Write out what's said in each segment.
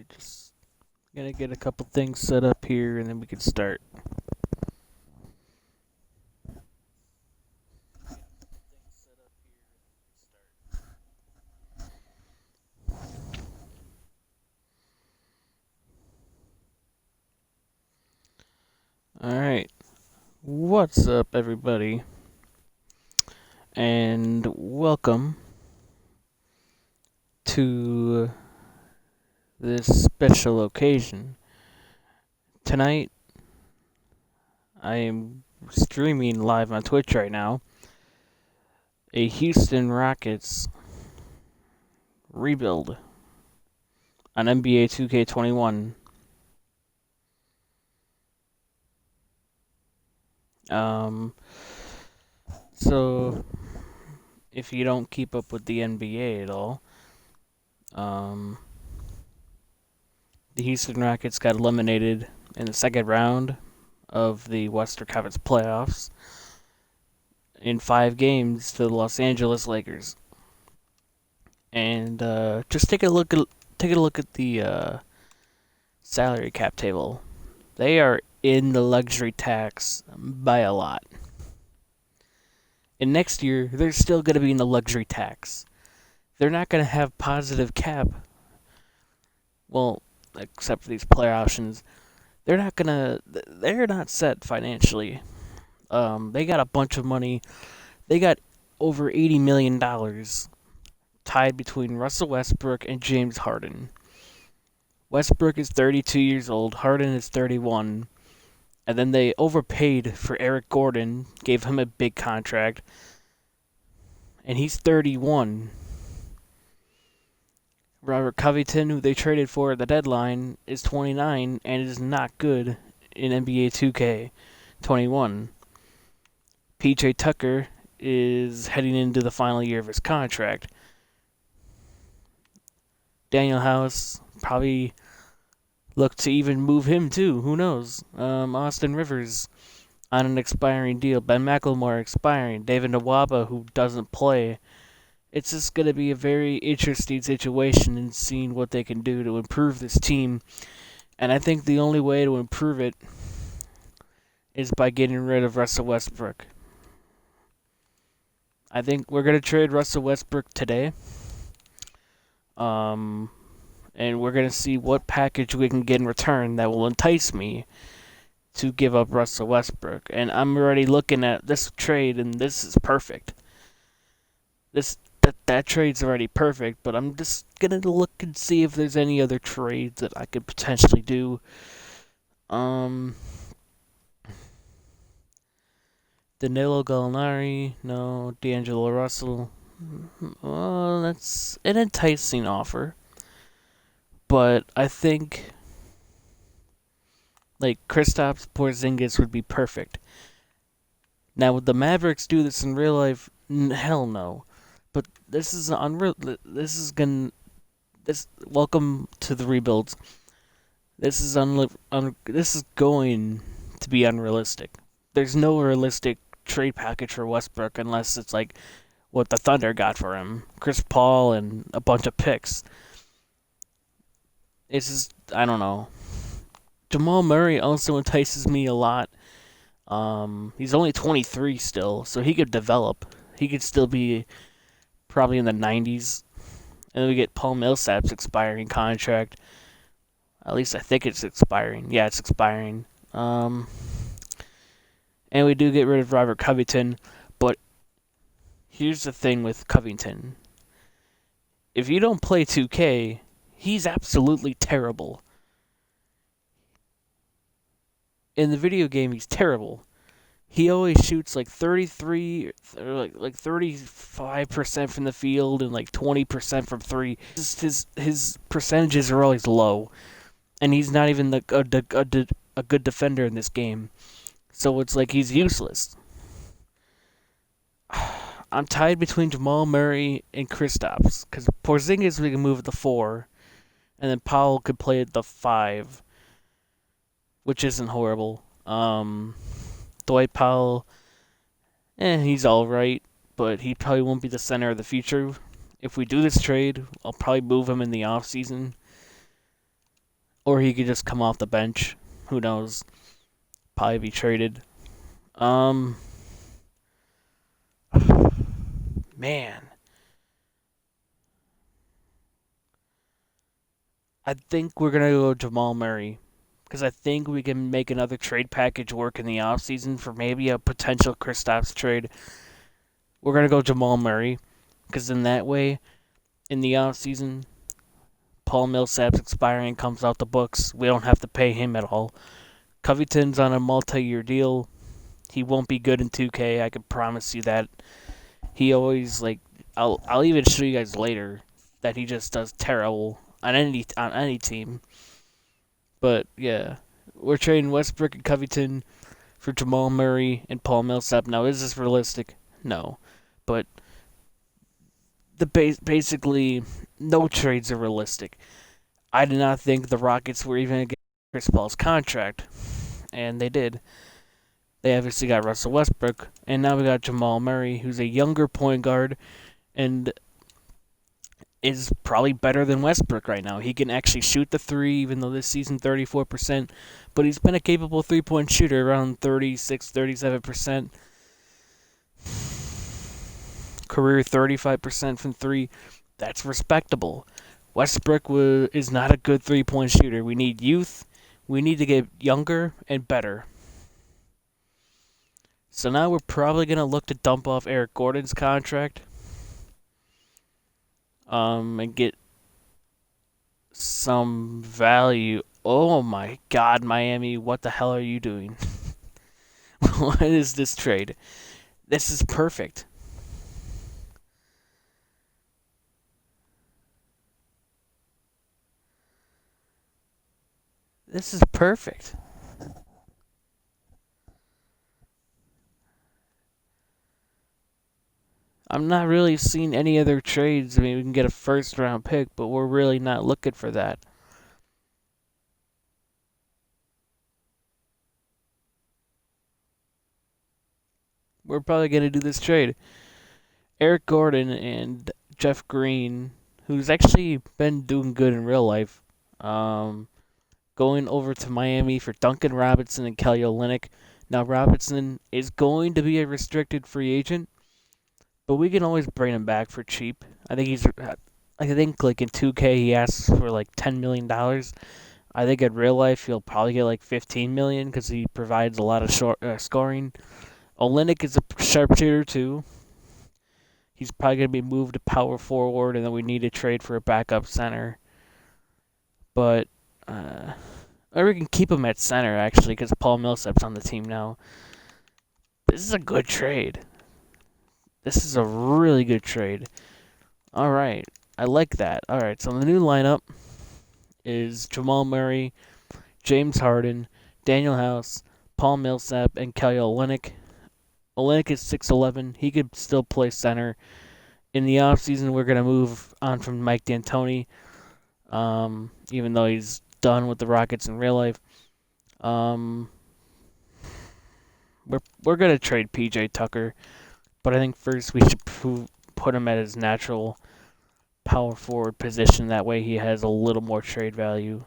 Alright, just gonna get a couple things set up here and then we can start. Alright, what's up, everybody? And welcome to this special occasion. Tonight, I am streaming live on Twitch right now a Houston Rockets rebuild on NBA2K21. So if you don't keep up with the NBA at all, the Houston Rockets got eliminated in the second round of the Western Conference playoffs in 5 games to the Los Angeles Lakers. And just take a look at the salary cap table. They are in the luxury tax by a lot. And next year, they're still going to be in the luxury tax. They're not going to have positive cap. Well, except for these player options. They're not set financially. They got a bunch of money. They got over $80 million tied between Russell Westbrook and James Harden. Westbrook is 32 years old. Harden is 31. And then they overpaid for Eric Gordon, gave him a big contract, and he's 31. Robert Covington, who they traded for at the deadline, is 29 and is not good in NBA 2K21. PJ Tucker is heading into the final year of his contract. Daniel House probably look to even move him too. Who knows? Austin Rivers on an expiring deal. Ben McLemore expiring. David Nwaba, who doesn't play. It's just going to be a very interesting situation in seeing what they can do to improve this team. And I think the only way to improve it is by getting rid of Russell Westbrook. I think we're going to trade Russell Westbrook today. And we're going to see what package we can get in return that will entice me to give up Russell Westbrook. And I'm already looking at this trade, and this is perfect. That trade's already perfect, but I'm just going to look and see if there's any other trades that I could potentially do. Danilo Gallinari, no. D'Angelo Russell. Well, that's an enticing offer. But I think Kristaps Porzingis would be perfect. Now, would the Mavericks do this in real life? Hell no. But this is unreal. Welcome to the rebuilds. This is going to be unrealistic. There's no realistic trade package for Westbrook unless it's like what the Thunder got for him, Chris Paul and a bunch of picks. It's just, I don't know. Jamal Murray also entices me a lot. He's only 23 still, so he could develop. He could still be probably in the 90s. And then we get Paul Millsap's expiring contract. At least I think it's expiring. Yeah, it's expiring. And we do get rid of Robert Covington. But here's the thing with Covington. If you don't play 2K, he's absolutely terrible. In the video game, he's terrible. He always shoots like 33 or like 35% from the field and like 20% from 3. His percentages are always low, and he's not even a good defender in this game. So it's like he's useless. I'm tied between Jamal Murray and Kristaps, because Porzingis we can move at the 4, and then Powell could play at the 5, which isn't horrible. Dwight Powell, he's alright, but he probably won't be the center of the future. If we do this trade, I'll probably move him in the offseason. or he could just come off the bench. Who knows? Probably be traded. Um, man, I think we're gonna go Jamal Murray because I think we can make another trade package work in the offseason for maybe a potential Kristaps trade. We're gonna go Jamal Murray because in that way, in the offseason, Paul Millsap's expiring comes out the books. We don't have to pay him at all. Covington's on a multi-year deal. He won't be good in 2K. I can promise you that. He always like I'll even show you guys later that he just does terrible on any team. But yeah, we're trading Westbrook and Covington for Jamal Murray and Paul Millsap. Now, is this realistic? No, but basically no trades are realistic. I did not think the Rockets were even going to get Chris Paul's contract, and they did. They obviously got Russell Westbrook, and now we got Jamal Murray, who's a younger point guard and is probably better than Westbrook right now. He can actually shoot the three, even though this season 34%, but he's been a capable three-point shooter around 36, 37%. Career 35% from three. That's respectable. Westbrook is not a good three-point shooter. We need youth. We need to get younger and better. So now we're probably going to look to dump off Eric Gordon's contract and get some value. Oh my god, Miami, what the hell are you doing? What is this trade? This is perfect. This is perfect. I'm not really seeing any other trades. I mean, we can get a first round pick, but we're really not looking for that. We're probably going to do this trade. Eric Gordon and Jeff Green, who's actually been doing good in real life, going over to Miami for Duncan Robinson and Kelly Olynyk. Now, Robinson is going to be a restricted free agent, but we can always bring him back for cheap. I think like in 2K he asks for like $10 million. I think in real life he'll probably get like 15 million because he provides a lot of scoring. Olynyk is a sharpshooter too. He's probably gonna be moved to power forward, and then we need to trade for a backup center. But or we can keep him at center actually because Paul Millsap's on the team now. This is a good trade. This is a really good trade. All right, I like that. All right, so the new lineup is Jamal Murray, James Harden, Daniel House, Paul Millsap, and Kelly Olynyk. Olynyk is 6'11". He could still play center. In the offseason, we're going to move on from Mike D'Antoni, even though he's done with the Rockets in real life. We're going to trade P.J. Tucker, but I think first we should put him at his natural power forward position. That way he has a little more trade value.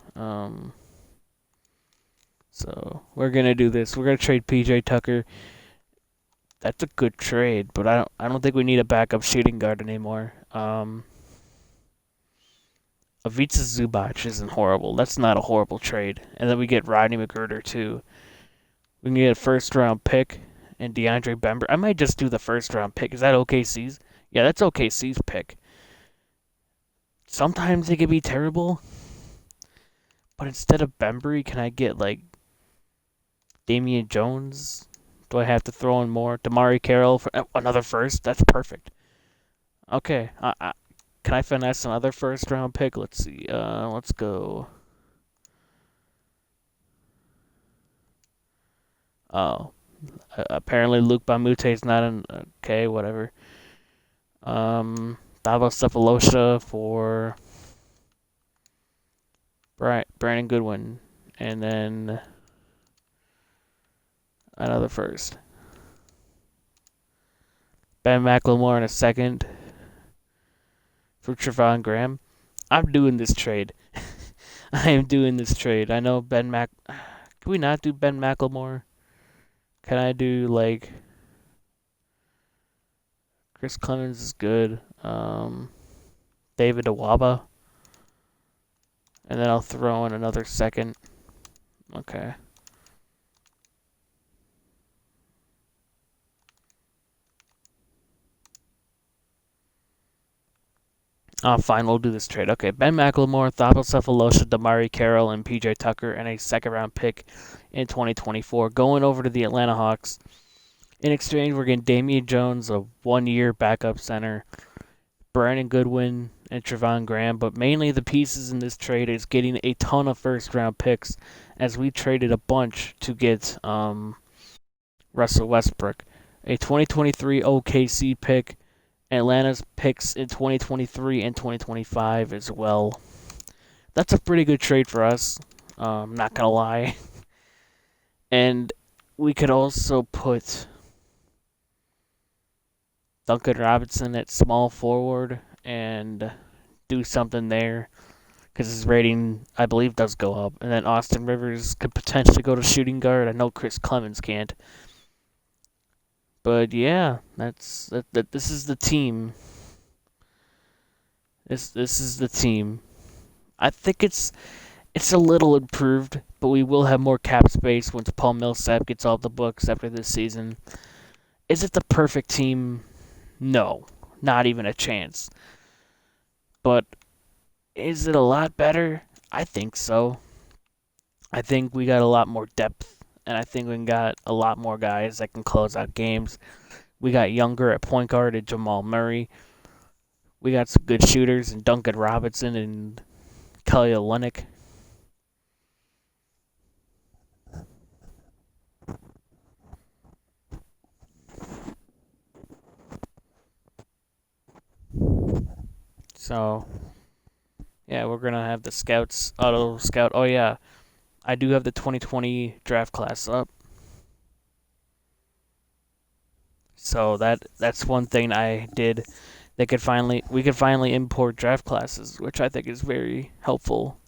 So we're going to do this. We're going to trade P.J. Tucker. That's a good trade, but I don't think we need a backup shooting guard anymore. Ivica Zubac isn't horrible. That's not a horrible trade. And then we get Rodney McGruder too. We can get a first round pick and DeAndre Bembry. I might just do the first round pick. Is that OKC's? Yeah, that's OKC's pick. Sometimes it can be terrible, but instead of Bembry, can I get like Damian Jones? Do I have to throw in more? Damari Carroll for another first? That's perfect. Okay, can I finesse another first round pick? Let's see. Let's go. Oh, apparently Luke Bamute's not in. Okay, whatever. Davo Cephalosha for Brandon Goodwin, and then another first. Ben McLemore in a second for Trevon Graham. I'm doing this trade. I am doing this trade. I know Ben Mac. Can we not do Ben McLemore? Can I do like Chris Clemens is good. David Awaba, and then I'll throw in another second. Okay. Fine, we'll do this trade. Okay, Ben McLemore, Thabo Cephalosha, Damari Carroll, and PJ Tucker, and a second round pick in 2024 going over to the Atlanta Hawks. In exchange, we're getting Damian Jones, a 1 year backup center, Brandon Goodwin, and Trevon Graham. But mainly the pieces in this trade is getting a ton of first round picks, as we traded a bunch to get Russell Westbrook, a 2023 OKC pick, Atlanta's picks in 2023 and 2025 as well. That's a pretty good trade for us. Not gonna lie. And we could also put Duncan Robinson at small forward and do something there because his rating, I believe, does go up. And then Austin Rivers could potentially go to shooting guard. I know Chris Clemens can't. But yeah, that's that. This is the team. This is the team. I think it's a little improved, but we will have more cap space once Paul Millsap gets off the books after this season. Is it the perfect team? No, not even a chance. But is it a lot better? I think so. I think we got a lot more depth, and I think we got a lot more guys that can close out games. We got younger at point guard and Jamal Murray. We got some good shooters and Duncan Robinson and Kelly Olynyk. So yeah, we're gonna have the scouts auto scout. Oh yeah, I do have the 2020 draft class up. So that's one thing I did. We could finally import draft classes, which I think is very helpful.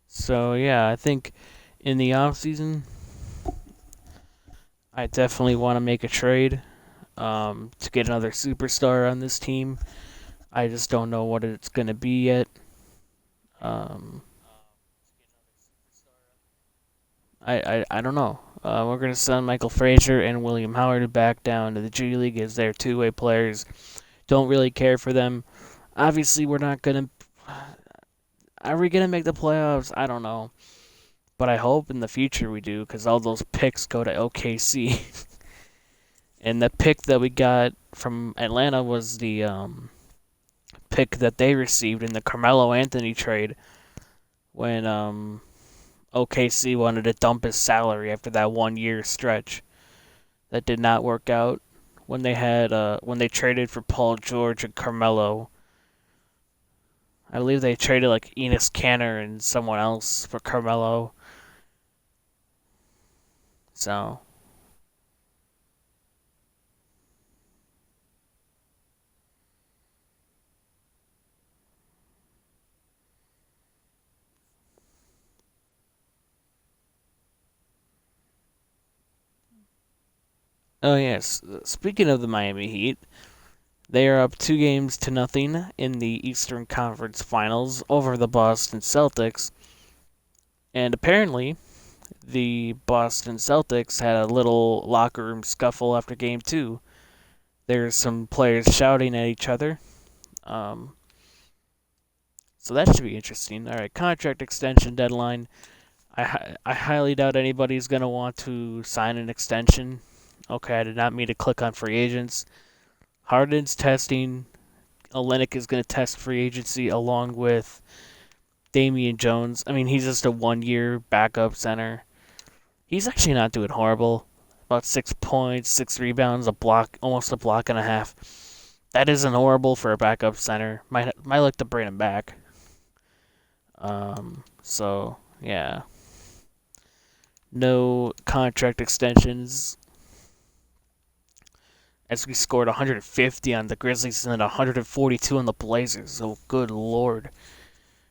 So yeah, I think in the off season, I definitely want to make a trade to get another superstar on this team. I just don't know what it's gonna be yet. Um, I don't know. We're gonna send Michael Frazier and William Howard back down to the G League as their two-way players. Don't really care for them. Obviously, we're not gonna. Are we gonna make the playoffs? I don't know, but I hope in the future we do because all those picks go to OKC. And the pick that we got from Atlanta was the pick that they received in the Carmelo Anthony trade when OKC wanted to dump his salary after that 1 year stretch. That did not work out when they traded for Paul George and Carmelo. I believe they traded like Enos Kanter and someone else for Carmelo. So, oh yes. Speaking of the Miami Heat, they are up 2 games to nothing in the Eastern Conference Finals over the Boston Celtics. And apparently, the Boston Celtics had a little locker room scuffle after game two. There's some players shouting at each other. Um, so that should be interesting. All right, contract extension deadline. I highly doubt anybody's going to want to sign an extension. Okay, I did not mean to click on free agents. Harden's testing. Olynyk is going to test free agency along with Damian Jones. I mean, he's just a 1 year backup center. He's actually not doing horrible. About 6 points, 6 rebounds, a block, almost a block and a half. That isn't horrible for a backup center. Might like to bring him back. So yeah. no contract extensions, as we scored 150 on the Grizzlies and then 142 on the Blazers. Oh, good lord.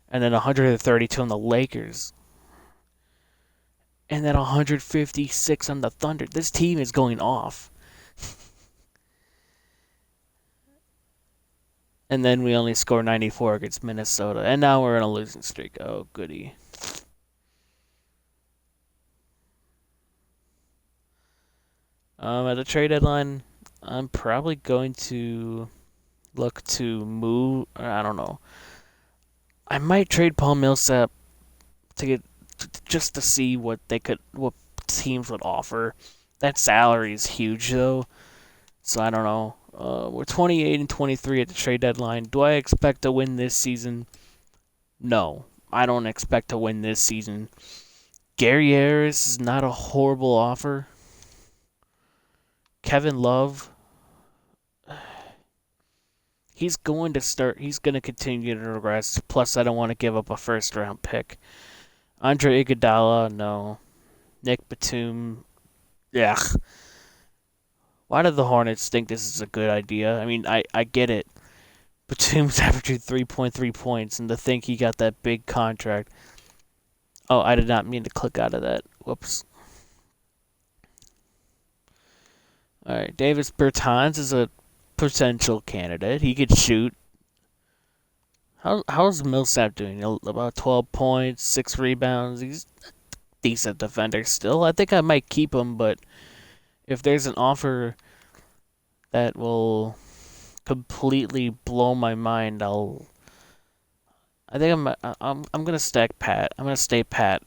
And then 132 on the Lakers. And then 156 on the Thunder. This team is going off. And then we only score 94 against Minnesota. And now we're on a losing streak. Oh, goody. At the trade deadline, I'm probably going to look to move. I don't know. I might trade Paul Millsap to get just to see what teams would offer. That salary is huge though, so I don't know. We're 28 and 23 at the trade deadline. Do I expect to win this season? No, I don't expect to win this season. Gary Harris is not a horrible offer. Kevin Love, he's going to continue to regress. Plus, I don't want to give up a first round pick. Andre Iguodala, no. Nick Batum, yeah. Why do the Hornets think this is a good idea? I mean, I get it. Batum's averaging 3.3 points, and to think he got that big contract. Oh, I did not mean to click out of that. Whoops. Alright, Davis Bertans is a potential candidate. He could shoot. How's Millsap doing? About 12 points, 6 rebounds. He's a decent defender still. I think I might keep him, but if there's an offer that will completely blow my mind, I think I'm gonna stack pat. I'm gonna stay pat.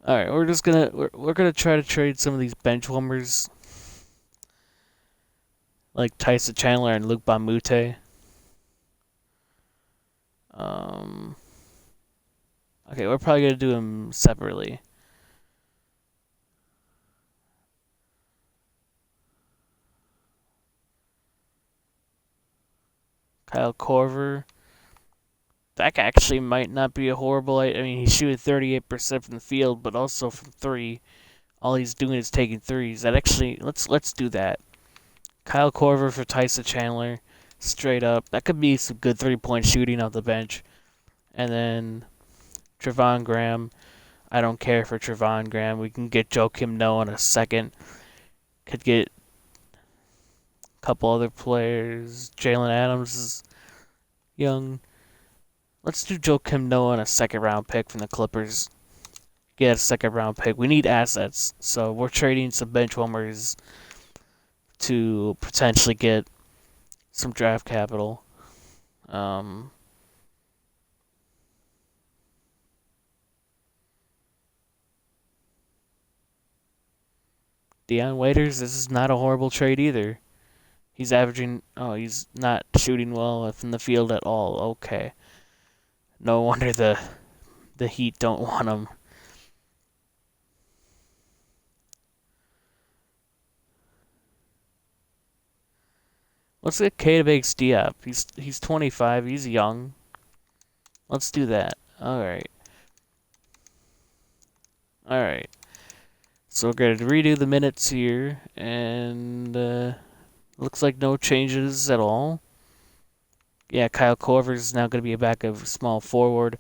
All right, we're gonna try to trade some of these bench warmers, like Tyson Chandler and Luke Bamute. Okay, we're probably gonna do them separately. Kyle Korver. That actually might not be a horrible. I mean, he's shooting 38% from the field, but also from three. All he's doing is taking threes. That actually, let's do that. Kyle Korver for Tyson Chandler, straight up. That could be some good 3-point shooting off the bench. And then Trevon Graham. I don't care for Trevon Graham. We can get Joakim Noah in a second. Could get a couple other players. Jalen Adams is young. Let's do Joakim Noah in a second-round pick from the Clippers. Get a second-round pick. We need assets, so we're trading some bench warmers to potentially get some draft capital. Deion Waiters, this is not a horrible trade either. He's averaging. Oh, he's not shooting well from the field at all. Okay. No wonder the Heat don't want him. Let's get K-Bakes Diop. He's 25. He's young. Let's do that. All right. All right. So we're going to redo the minutes here, and looks like no changes at all. Yeah, Kyle Korver is now going to be a backup small forward.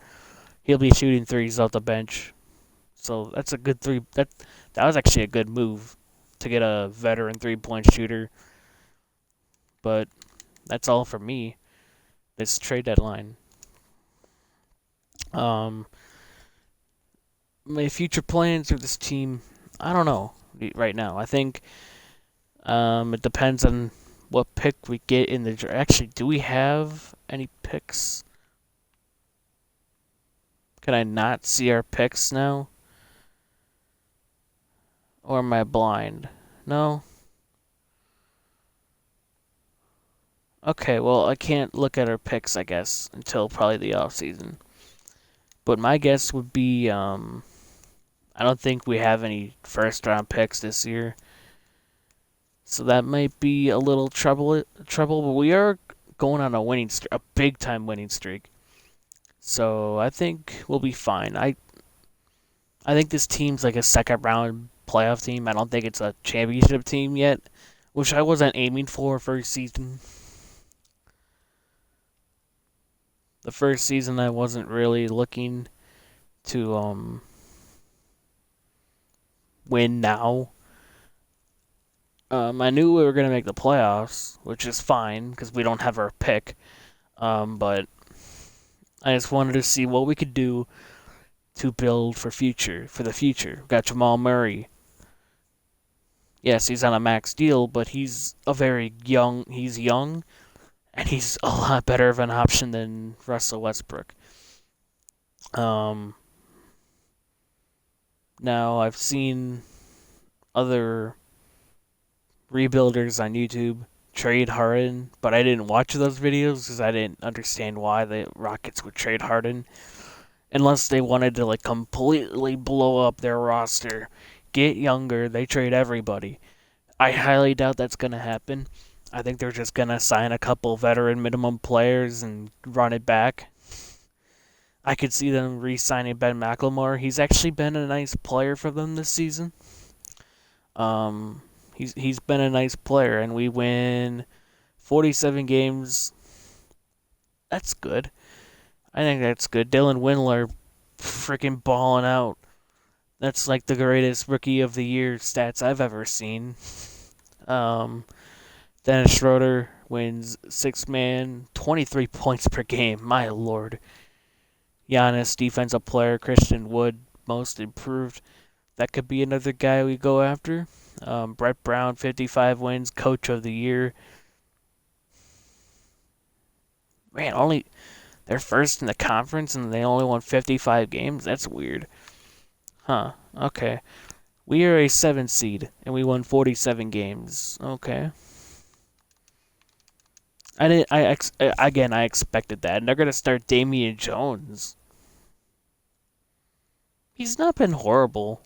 He'll be shooting threes off the bench. So that's a good three. That was actually a good move to get a veteran 3-point shooter. But that's all for me. This trade deadline. My future plans for this team, I don't know right now. I think it depends on what pick we get in the draft. Actually, do we have any picks? Can I not see our picks now? Or am I blind? No? Okay, well, I can't look at our picks, I guess, until probably the offseason. But my guess would be, I don't think we have any first-round picks this year. So that might be a little trouble, but we are going on a big-time winning streak. So I think we'll be fine. I think this team's like a second round playoff team. I don't think it's a championship team yet, which I wasn't aiming for first season. The first season I wasn't really looking to win now. I knew we were gonna make the playoffs, which is fine because we don't have our pick. But I just wanted to see what we could do to build for the future. We got Jamal Murray. Yes, he's on a max deal, but he's young, and he's a lot better of an option than Russell Westbrook. Um, Now I've seen other rebuilders on YouTube trade Harden, but I didn't watch those videos because I didn't understand why the Rockets would trade Harden unless they wanted to like completely blow up their roster, get younger. They trade everybody. I highly doubt that's gonna happen. I think they're just gonna sign a couple veteran minimum players and run it back. I could see them re-signing Ben McLemore. He's actually been a nice player for them this season. He's been a nice player, and we win 47 games. That's good. I think that's good. Dylan Windler, freaking balling out. That's like the greatest rookie of the year stats I've ever seen. Um, Dennis Schroeder wins 6-man, 23 points per game. My lord. Giannis, defensive player. Christian Wood, most improved. That could be another guy we go after. Brett Brown, 55 wins, coach of the year. Man, they're first in the conference and they only won 55 games. That's weird. Huh. Okay. We are a 7 seed and we won 47 games. Okay. I expected that. And they're gonna start Damian Jones. He's not been horrible.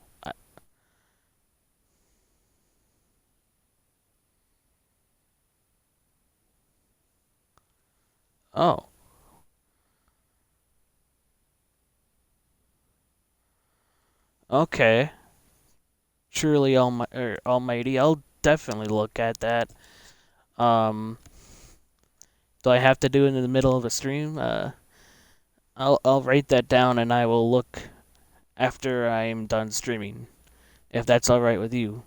Oh. Okay. Truly almighty. I'll definitely look at that. Um, do I have to do it in the middle of a stream? I'll write that down and I will look after I'm done streaming, if that's all right with you.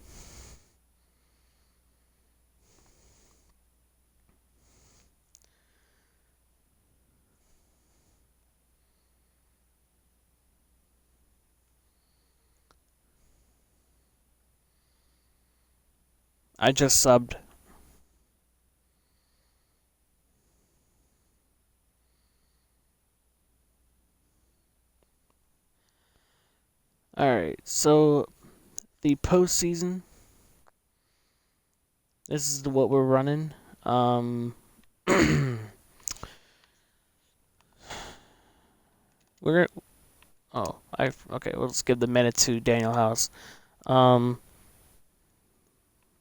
I just subbed. All right, so the postseason. This is what we're running. We're okay. We'll just give the minute to Daniel House. Um,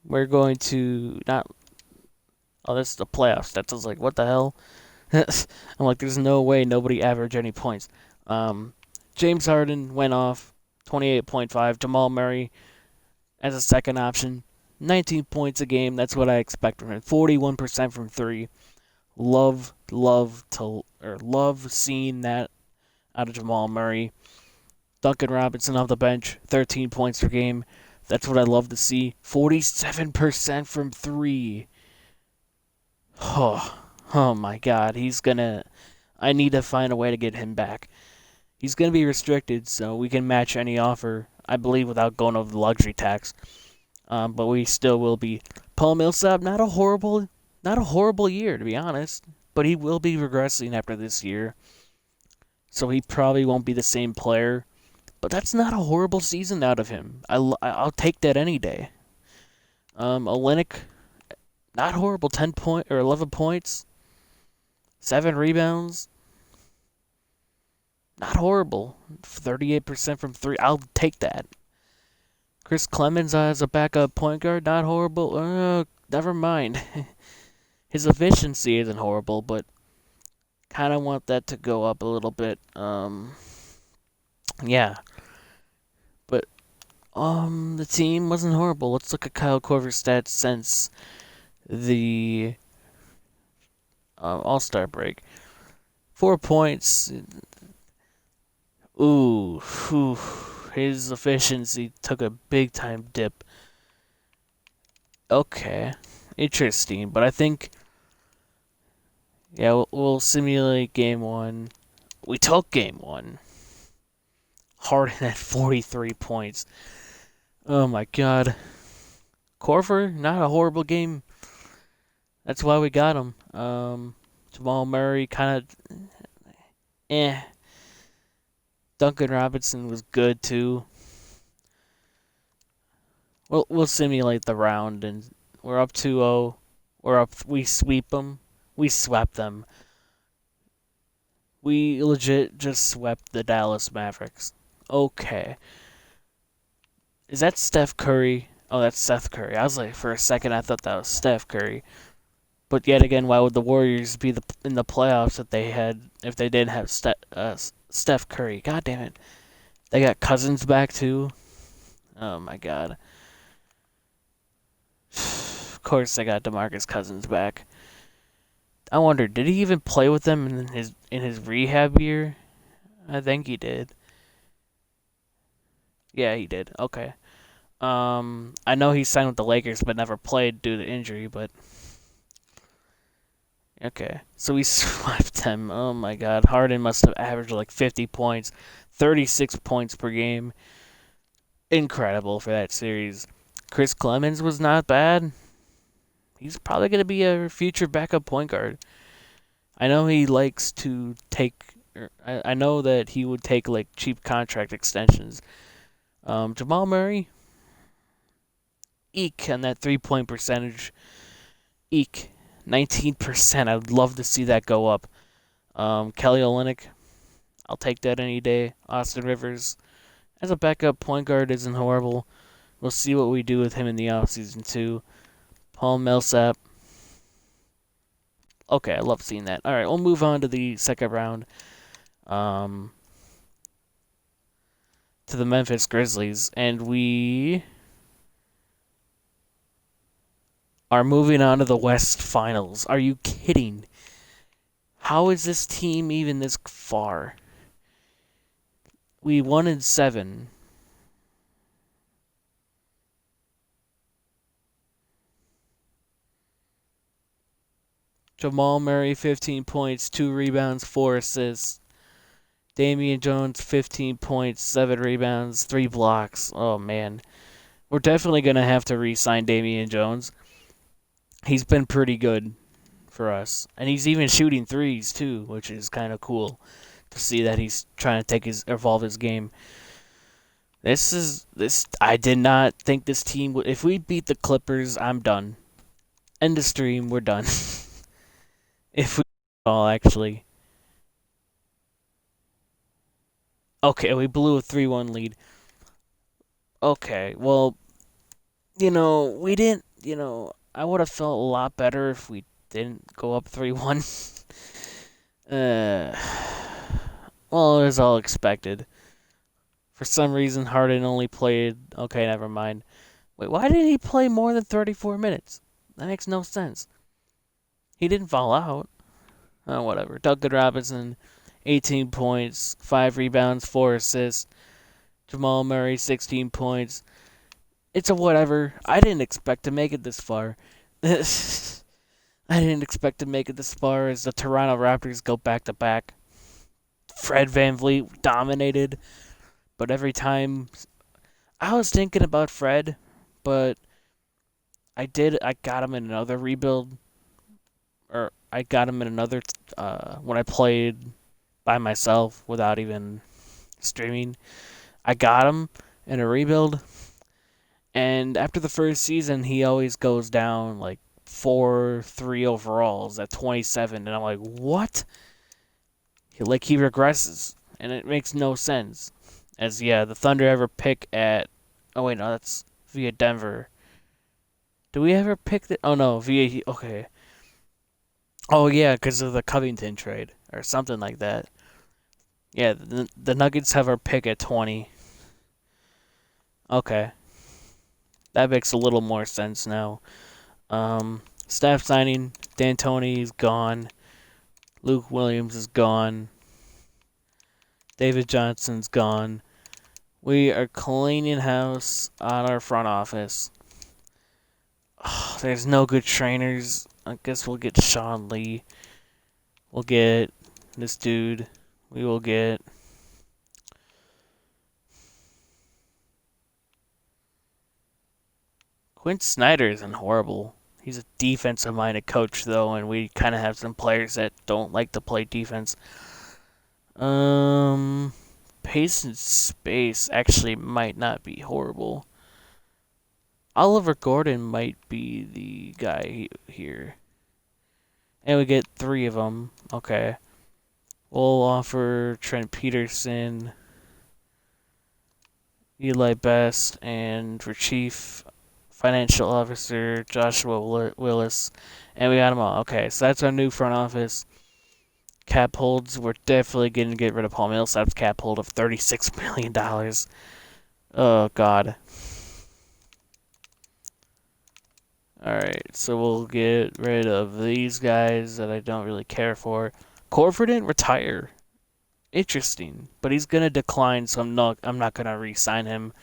we're going to not. Oh, this is the playoffs. That was like, what the hell? I'm like, there's no way nobody averaged any points. James Harden went off 28.5. Jamal Murray as a second option, 19 points a game. That's what I expect from him. 41% from three. Love seeing that out of Jamal Murray. Duncan Robinson off the bench, 13 points per game. That's what I love to see. 47% from three. Oh my God. I need to find a way to get him back. He's going to be restricted, so we can match any offer, I believe, without going over the luxury tax. But we still will be. Paul Millsap, not a horrible year, to be honest. But he will be regressing after this year. So he probably won't be the same player. But that's not a horrible season out of him. I'll take that any day. Olynyk, not horrible. 11 points, 7 rebounds. Not horrible. 38% from three. I'll take that. Chris Clemens as a backup point guard, not horrible. Never mind. His efficiency isn't horrible, but kind of want that to go up a little bit. Yeah. The team wasn't horrible. Let's look at Kyle Korver's stats since the All Star break. 4 points. Ooh, whew. His efficiency took a big time dip. Okay, interesting. But I think, yeah, we'll simulate game one. We took game one. Harden at 43 points. Oh my god. Korver, not a horrible game. That's why we got him. Jamal Murray, kind of, eh. Duncan Robinson was good too. We'll simulate the round, and we're up 2-0. We're up. We sweep them. We swept them. We legit just swept the Dallas Mavericks. Okay. Is that Steph Curry? Oh, that's Seth Curry. I was like, for a second, I thought that was Steph Curry. But yet again, why would the Warriors be in the playoffs if they didn't have Steph Curry? God damn it! They got Cousins back too. Oh my god. Of course, they got DeMarcus Cousins back. I wonder, did he even play with them in his rehab year? I think he did. Yeah, he did. Okay. I know he signed with the Lakers, but never played due to injury. But okay, so we swept them. Oh my God, Harden must have averaged like 50 points, 36 points per game. Incredible for that series. Chris Clemens was not bad. He's probably gonna be a future backup point guard. I know he likes to take. I know that he would take like cheap contract extensions. Jamal Murray, eek on that 3 point percentage. Eek, 19%. I'd love to see that go up. Kelly Olynyk, I'll take that any day. Austin Rivers, as a backup point guard, isn't horrible. We'll see what we do with him in the offseason too. Paul Millsap. Okay, I love seeing that. All right, we'll move on to the second round. To the Memphis Grizzlies, and we are moving on to the West Finals. Are you kidding? How is this team even this far? We won in 7. Jamal Murray, 15 points, 2 rebounds, 4 assists. Damian Jones, 15 points, 7 rebounds, 3 blocks. Oh, man. We're definitely going to have to re-sign Damian Jones. He's been pretty good for us. And he's even shooting threes, too, which is kind of cool to see that he's trying to evolve his game. This. I did not think this team would. If we beat the Clippers, I'm done. End of stream. We're done. If we all actually. Okay, we blew a 3-1 lead. Okay, well, we didn't. I would have felt a lot better if we didn't go up 3-1. uh, well, it was all expected. For some reason, Harden only played. Okay, never mind. Wait, why did he play more than 34 minutes? That makes no sense. He didn't fall out. Oh, whatever. Duncan Robinson, 18 points, 5 rebounds, 4 assists. Jamal Murray, 16 points. It's a whatever. I didn't expect to make it this far. I didn't expect to make it this far as the Toronto Raptors go back to back. Fred VanVleet dominated, but every time I was thinking about Fred, but I got him in another rebuild, or I got him in another when I played by myself without even streaming. I got him in a rebuild, and after the first season, he always goes down like 4-3 overalls at 27, and I'm like, what? He regresses, and it makes no sense. As yeah, the Thunder ever pick at. Oh wait, no, that's via Denver. Do we ever pick the? Oh no, via okay. Oh yeah, because of the Covington trade or something like that. Yeah, the Nuggets have our pick at 20. Okay, that makes a little more sense now. Staff signing: D'Antoni is gone. Luke Williams is gone. David Johnson's gone. We are cleaning house on our front office. Oh, there's no good trainers. I guess we'll get Sean Lee. We'll get this dude. We will get. Quinn Snyder isn't horrible. He's a defensive minded coach, though, and we kind of have some players that don't like to play defense. Pace and space actually might not be horrible. Oliver Gordon might be the guy here. And we get three of them. Okay. We'll offer Trent Peterson, Eli Best, and for Chief Financial Officer, Joshua Willis. And we got them all. Okay, so that's our new front office. Cap holds, we're definitely going to get rid of Paul Millsap's cap hold of $36 million. Oh, God. Alright, so we'll get rid of these guys that I don't really care for. Corford didn't retire. Interesting. But he's going to decline, so I'm not going to re-sign him.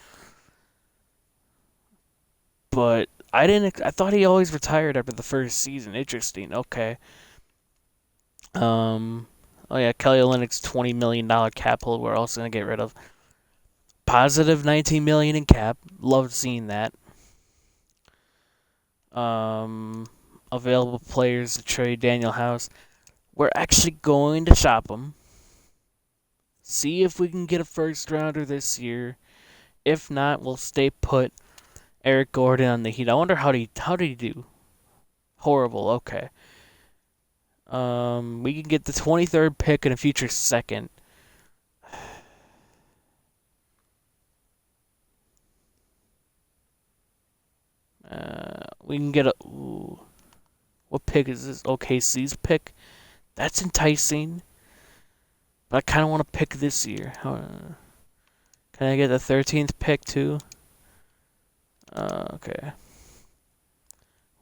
But I thought he always retired after the first season. Interesting. Okay. Oh yeah, Kelly Olynyk's $20 million cap hold we're also going to get rid of. Positive $19 million in cap. Loved seeing that. Available players to trade: Daniel House. We're actually going to shop him. See if we can get a first rounder this year. If not, we'll stay put. Eric Gordon on the Heat. I wonder how did he do? Horrible. Okay. We can get the 23rd pick and a future second. We can get a. Ooh, what pick is this? OKC's pick. That's enticing. But I kind of want to pick this year. Can I get the 13th pick too? Okay.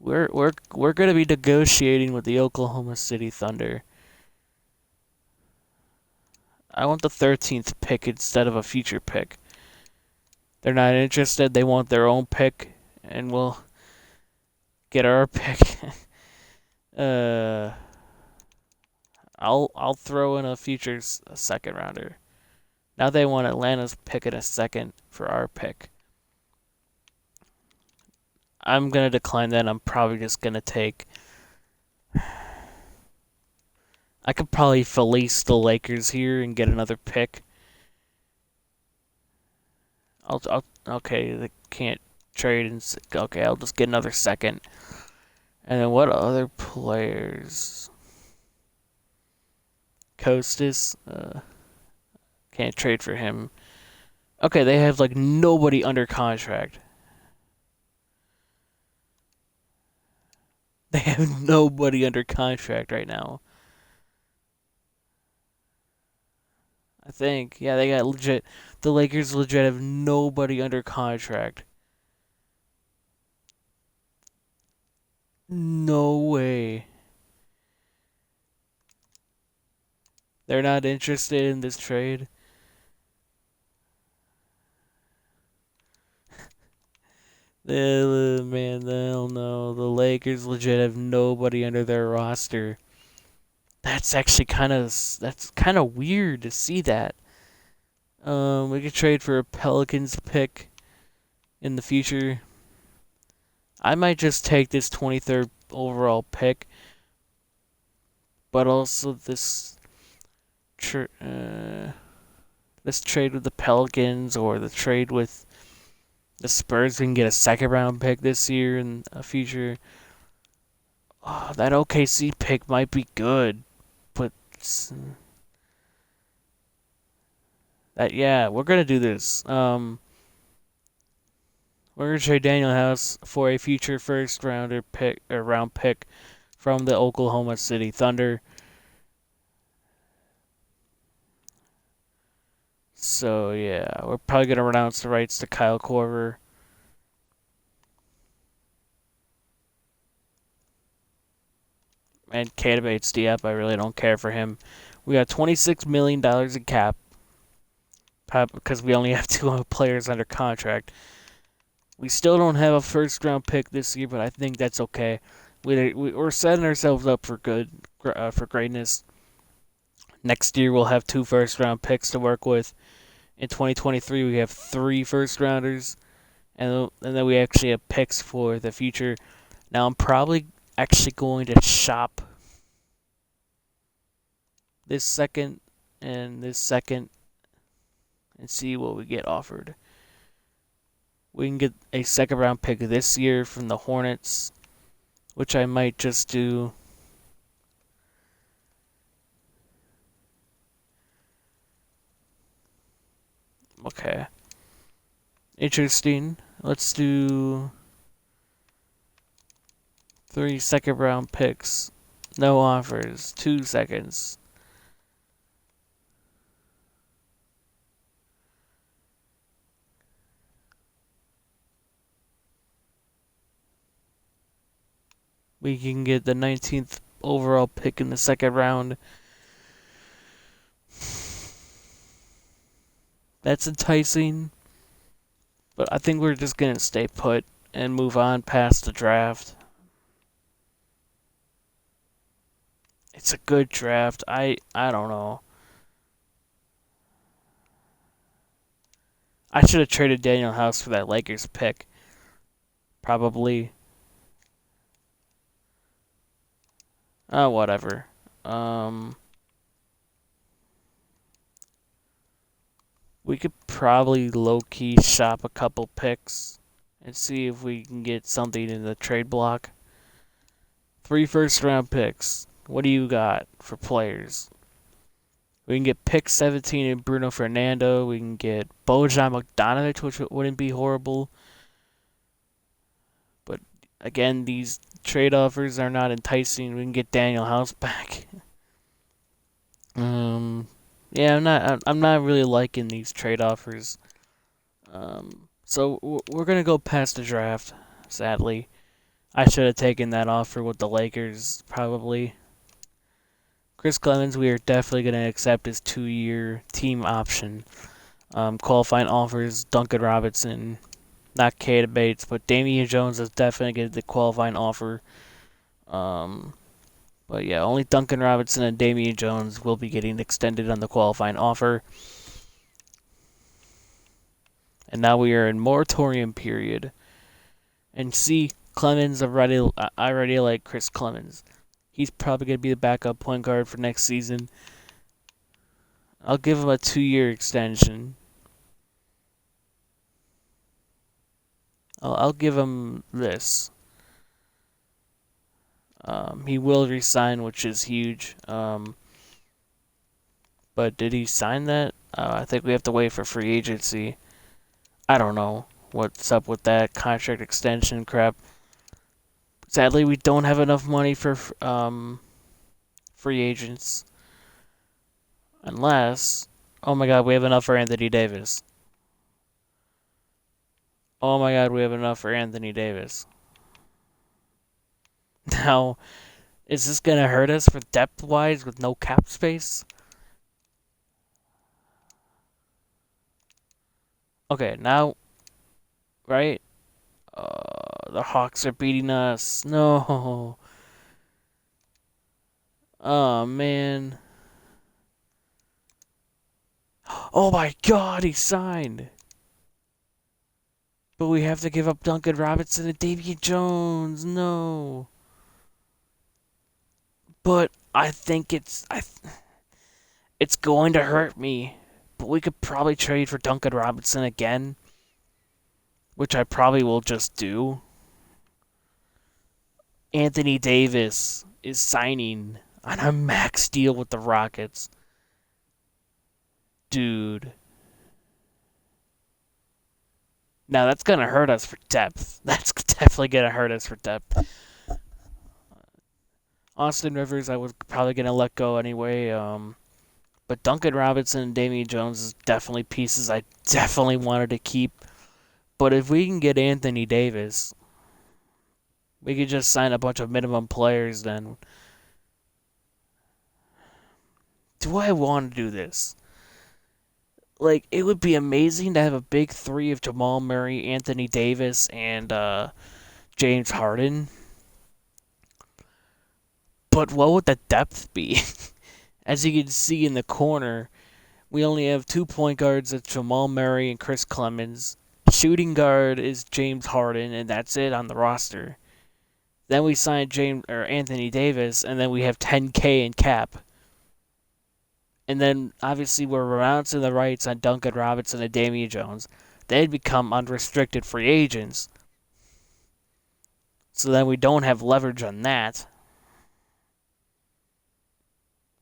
We're gonna be negotiating with the Oklahoma City Thunder. I want the 13th pick instead of a future pick. They're not interested. They want their own pick, and we'll get our pick. uh, I'll throw in a future second rounder. Now they want Atlanta's pick in a second for our pick. I'm gonna decline that. I'm probably just gonna take. I could probably fleece the Lakers here and get another pick. Okay, they can't trade and okay, I'll just get another second. And then what other players? Costas, can't trade for him. Okay, they have like nobody under contract. They have nobody under contract right now. I think, yeah, they got legit. The Lakers legit have nobody under contract. No way. They're not interested in this trade. Man, hell no. The Lakers legit have nobody under their roster. That's actually that's kind of weird to see that. We could trade for a Pelicans pick in the future. I might just take this 23rd overall pick, but also this this trade with the Pelicans or the trade with the Spurs. We can get a second round pick this year and a future. Oh, that OKC pick might be good, but that yeah, we're gonna do this. We're gonna trade Daniel House for a future first rounder pick or round pick from the Oklahoma City Thunder. So yeah, we're probably gonna renounce the rights to Kyle Korver. And Catabates Diep, I really don't care for him. We got $26 million in cap because we only have two players under contract. We still don't have a first round pick this year, but I think that's okay. We're setting ourselves up for for greatness. Next year we'll have two first round picks to work with. In 2023 we have three first rounders, and then we actually have picks for the future. Now I'm probably actually going to shop this second and this second and see what we get offered. We can get a second round pick this year from the Hornets, which I might just do. Okay. Interesting. Let's do 3 second round picks. No offers. 2 seconds. We can get the 19th overall pick in the second round. That's enticing, but I think we're just going to stay put and move on past the draft. It's a good draft. I don't know. I should have traded Daniel House for that Lakers pick. Probably. Whatever. We could probably low-key shop a couple picks and see if we can get something in the trade block. 3 first-round picks. What do you got for players? We can get pick 17 in Bruno Fernando. We can get Bojan Bogdanovic, which wouldn't be horrible. But again, these trade offers are not enticing. We can get Daniel House back. Yeah, I'm not really liking these trade offers. So we're gonna go past the draft. Sadly, I should have taken that offer with the Lakers probably. Chris Clemens, we are definitely gonna accept his 2-year team option. Qualifying offers: Duncan Robinson, not Kata Bates, but Damian Jones is definitely getting the qualifying offer. But yeah, only Duncan Robinson and Damian Jones will be getting extended on the qualifying offer. And now we are in moratorium period. And see, Clemens, I already like Chris Clemens. He's probably going to be the backup point guard for next season. I'll give him a 2-year extension. I'll give him this. He will resign, which is huge. But did he sign that? I think we have to wait for free agency. I don't know what's up with that contract extension crap. Sadly, we don't have enough money for free agents. Unless, oh my god, we have enough for Anthony Davis. Oh my god, we have enough for Anthony Davis. Now, is this gonna hurt us for depth-wise with no cap space? Okay, now, right? The Hawks are beating us. No. Oh man. Oh my god, he signed. But we have to give up Duncan Robinson and Damian Jones. No. But I think it's going to hurt me. But we could probably trade for Duncan Robinson again, which I probably will just do. Anthony Davis is signing on a max deal with the Rockets. Dude. Now that's going to hurt us for depth. That's definitely going to hurt us for depth. Austin Rivers, I was probably going to let go anyway. But Duncan Robinson and Damian Jones is definitely pieces I definitely wanted to keep. But if we can get Anthony Davis, we could just sign a bunch of minimum players then. Do I want to do this? Like, it would be amazing to have a big three of Jamal Murray, Anthony Davis, and James Harden. But what would the depth be? As you can see in the corner, we only have 2 point guards of Jamal Murray and Chris Clemens. Shooting guard is James Harden, and that's it on the roster. Then we signed James or Anthony Davis, and then we have 10K in cap. And then obviously we're renouncing the rights on Duncan Robinson and Damian Jones. They'd become unrestricted free agents. So then we don't have leverage on that.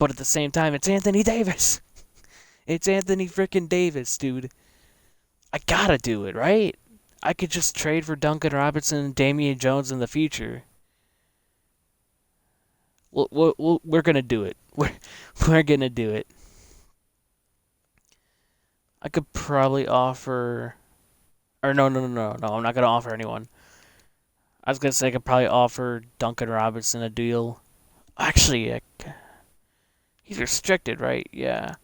But at the same time, it's Anthony Davis. It's Anthony frickin' Davis, dude. I gotta do it, right? I could just trade for Duncan Robinson and Damian Jones in the future. We're gonna do it. We're gonna do it. I could probably offer, or no. I'm not gonna offer anyone. I was gonna say I could probably offer Duncan Robinson a deal. Actually, he's restricted, right? Yeah.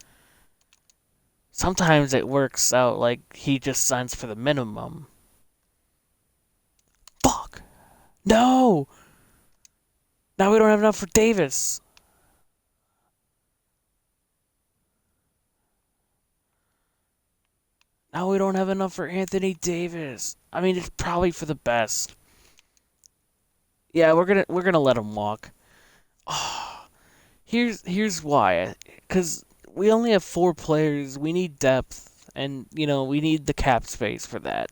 Sometimes it works out like he just signs for the minimum. Fuck. No. Now we don't have enough for Davis. Now we don't have enough for Anthony Davis. I mean, it's probably for the best. Yeah, we're gonna let him walk. Oh, here's why. Cause we only have 4 players. We need depth, and we need the cap space for that.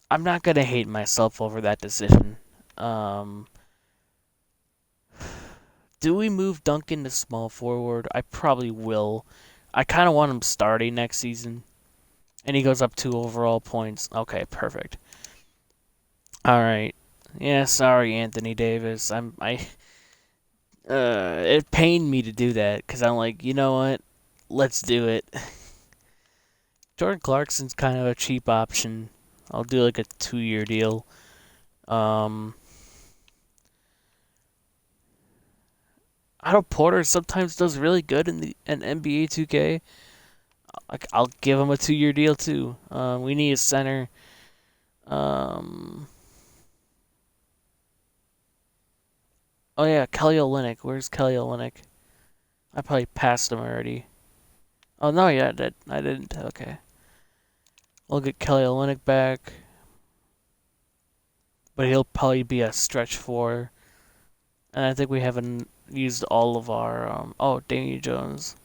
I'm not gonna hate myself over that decision. Do we move Duncan to small forward? I probably will. I kind of want him starting next season. And he goes up 2 overall points. Okay, perfect. All right. Yeah, sorry, Anthony Davis. It pained me to do that because I'm like, you know what? Let's do it. Jordan Clarkson's kind of a cheap option. I'll do like a 2-year deal. Otto Porter sometimes does really good in NBA 2K. I'll give him a 2-year deal too. We need a center. Oh yeah, Kelly Olynyk. Where's Kelly Olynyk? I probably passed him already. Oh no, yeah, I didn't. Okay. We'll get Kelly Olynyk back, but he'll probably be a stretch 4. And I think we haven't used all of our. Oh, Damian Jones.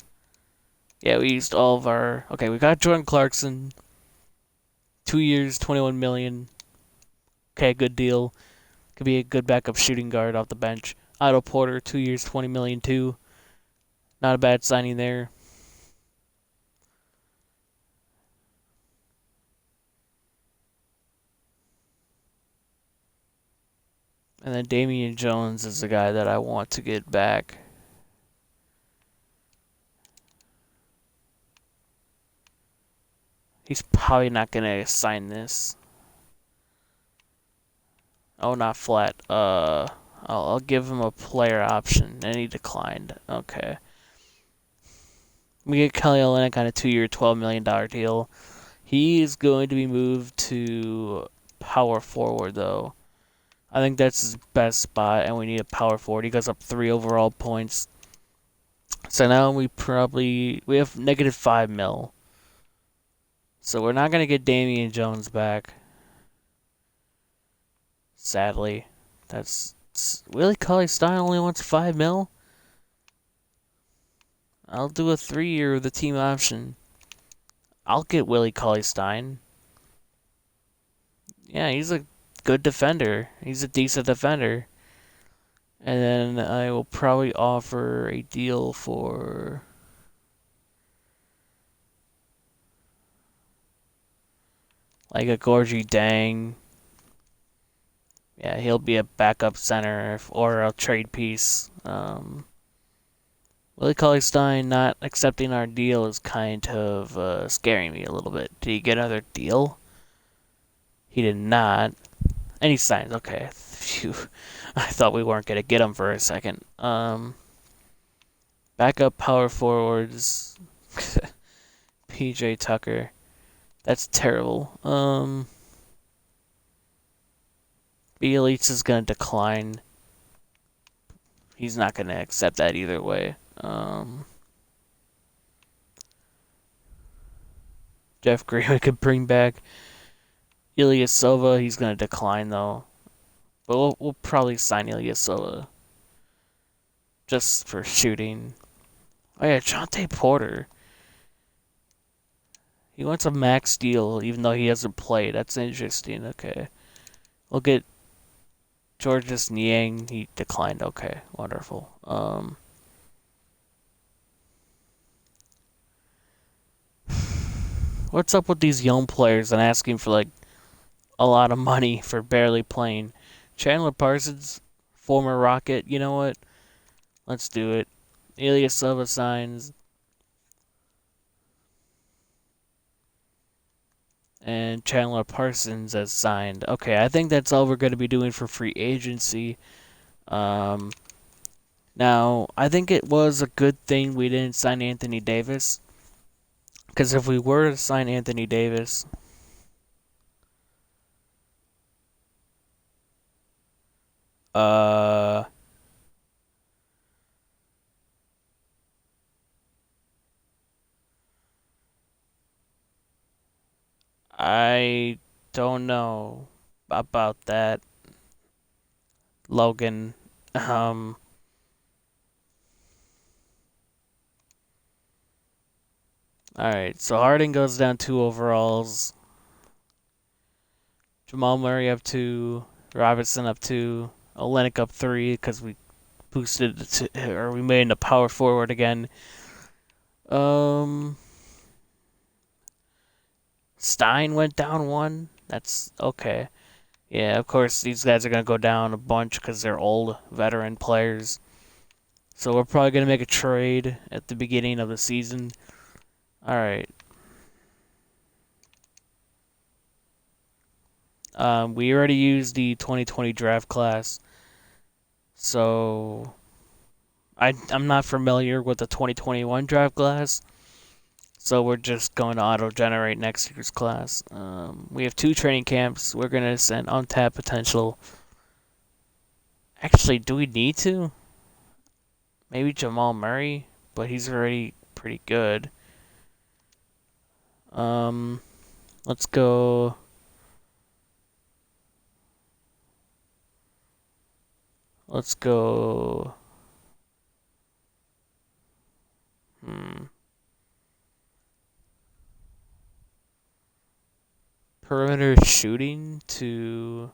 Yeah, we used all of our. Okay, we got Jordan Clarkson. 2 years, 21 million. Okay, good deal. Could be a good backup shooting guard off the bench. Otto Porter, 2 years, 20 million too. Not a bad signing there. And then Damian Jones is the guy that I want to get back. He's probably not going to sign this. Oh, not flat. I'll give him a player option, and he declined. Okay. We get Kelly Olynyk on a 2-year, $12 million deal. He is going to be moved to power forward, though. I think that's his best spot, and we need a power forward. He goes up 3 overall points. So now we have negative 5 mil. So we're not going to get Damian Jones back. Sadly. That's Willie Cauley-Stein only wants 5 mil? I'll do a 3-year with the team option. I'll get Willie Cauley-Stein. Yeah, he's a good defender. He's a decent defender. And then I will probably offer a deal for like a Gorgie Dang. Yeah, he'll be a backup center or a trade piece. We'll Willie Cauley-Stein not accepting our deal is kind of scaring me a little bit. Did he get another deal? He did not. And he signed. Okay. Phew. I thought we weren't going to get him for a second. Backup power forwards. PJ Tucker. That's terrible. Bielitz is going to decline. He's not going to accept that either way. Jeff Green we could bring back. Ilya Silva, he's going to decline though. But we'll probably sign Ilya Silva. Just for shooting. Oh yeah, Jonte Porter. He wants a max deal even though he hasn't played. That's interesting. Okay. We'll get Georges Niang. He declined. Okay. Wonderful. What's up with these young players and asking for like a lot of money for barely playing? Chandler Parsons, former Rocket. You know what? Let's do it. Ilya Silva signs. And Chandler Parsons has signed. Okay, I think that's all we're going to be doing for free agency. Now, I think it was a good thing we didn't sign Anthony Davis. Because if we were to sign Anthony Davis, I don't know about that, Logan. Alright, so Harden goes down 2 overalls. Jamal Murray up 2. Robinson up 2. Olynyk up 3 because we boosted or we made him a power forward again. Stein went down 1. That's okay. Yeah, of course these guys are gonna go down a bunch because they're old veteran players. So we're probably gonna make a trade at the beginning of the season. All right. We already used the 2020 draft class, so I'm not familiar with the 2021 draft class, so we're just going to auto-generate next year's class. We have 2 training camps. We're going to send untapped potential. Actually, do we need to? Maybe Jamal Murray, but he's already pretty good. Let's go. Let's go. Perimeter shooting to.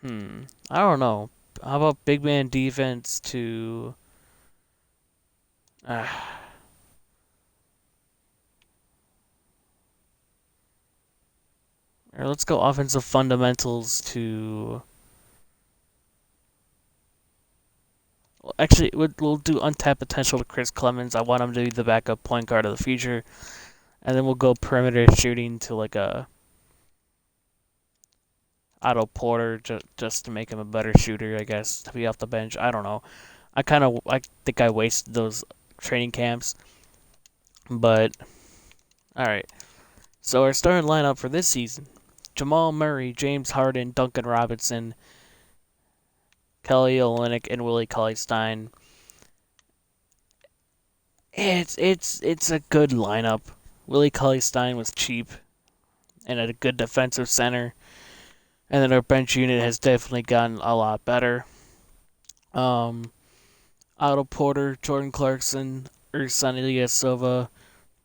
I don't know. How about big man defense to. Or let's go offensive fundamentals to. Well, actually, we'll do untapped potential to Chris Clemens. I want him to be the backup point guard of the future. And then we'll go perimeter shooting to like a Otto Porter just to make him a better shooter, I guess, to be off the bench. I don't know. I think I wasted those training camps. But all right. So our starting lineup for this season: Jamal Murray, James Harden, Duncan Robinson, Kelly Olynyk, and Willie Cauley-Stein. It's a good lineup. Willie Cauley-Stein was cheap and a good defensive center. And then our bench unit has definitely gotten a lot better. Otto Porter, Jordan Clarkson, Ersan Ilyasova,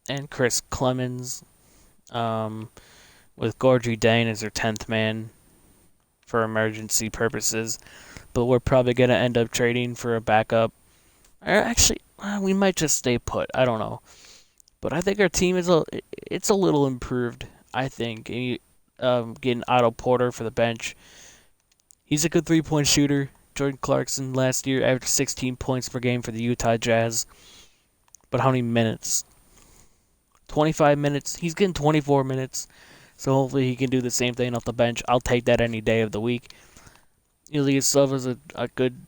and Chris Clemens. With Gorgie Dane as their 10th man for emergency purposes. But we're probably going to end up trading for a backup. Or actually, we might just stay put. I don't know. But I think our team is a little improved, I think. Getting Otto Porter for the bench. He's a good 3-point shooter. Jordan Clarkson last year averaged 16 points per game for the Utah Jazz. But how many minutes? 25 minutes. He's getting 24 minutes. So hopefully he can do the same thing off the bench. I'll take that any day of the week. Ilyasov is a good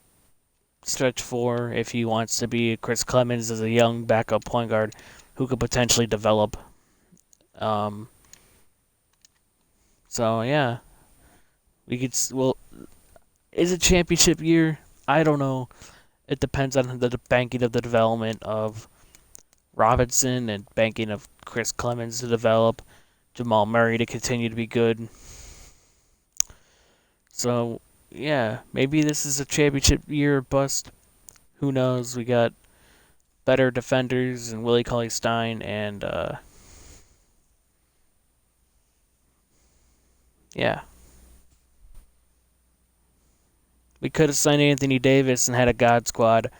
stretch four if he wants to be. Chris Clemens is a young backup point guard who could potentially develop. Um, so yeah, we could. Well, is it championship year? I don't know. It depends on the banking of the development of Robinson and banking of Chris Clemens to develop, Jamal Murray to continue to be good. So yeah, maybe this is a championship year bust. Who knows? We got better defenders and Willie Cauley Stein and yeah. We could have signed Anthony Davis and had a God squad,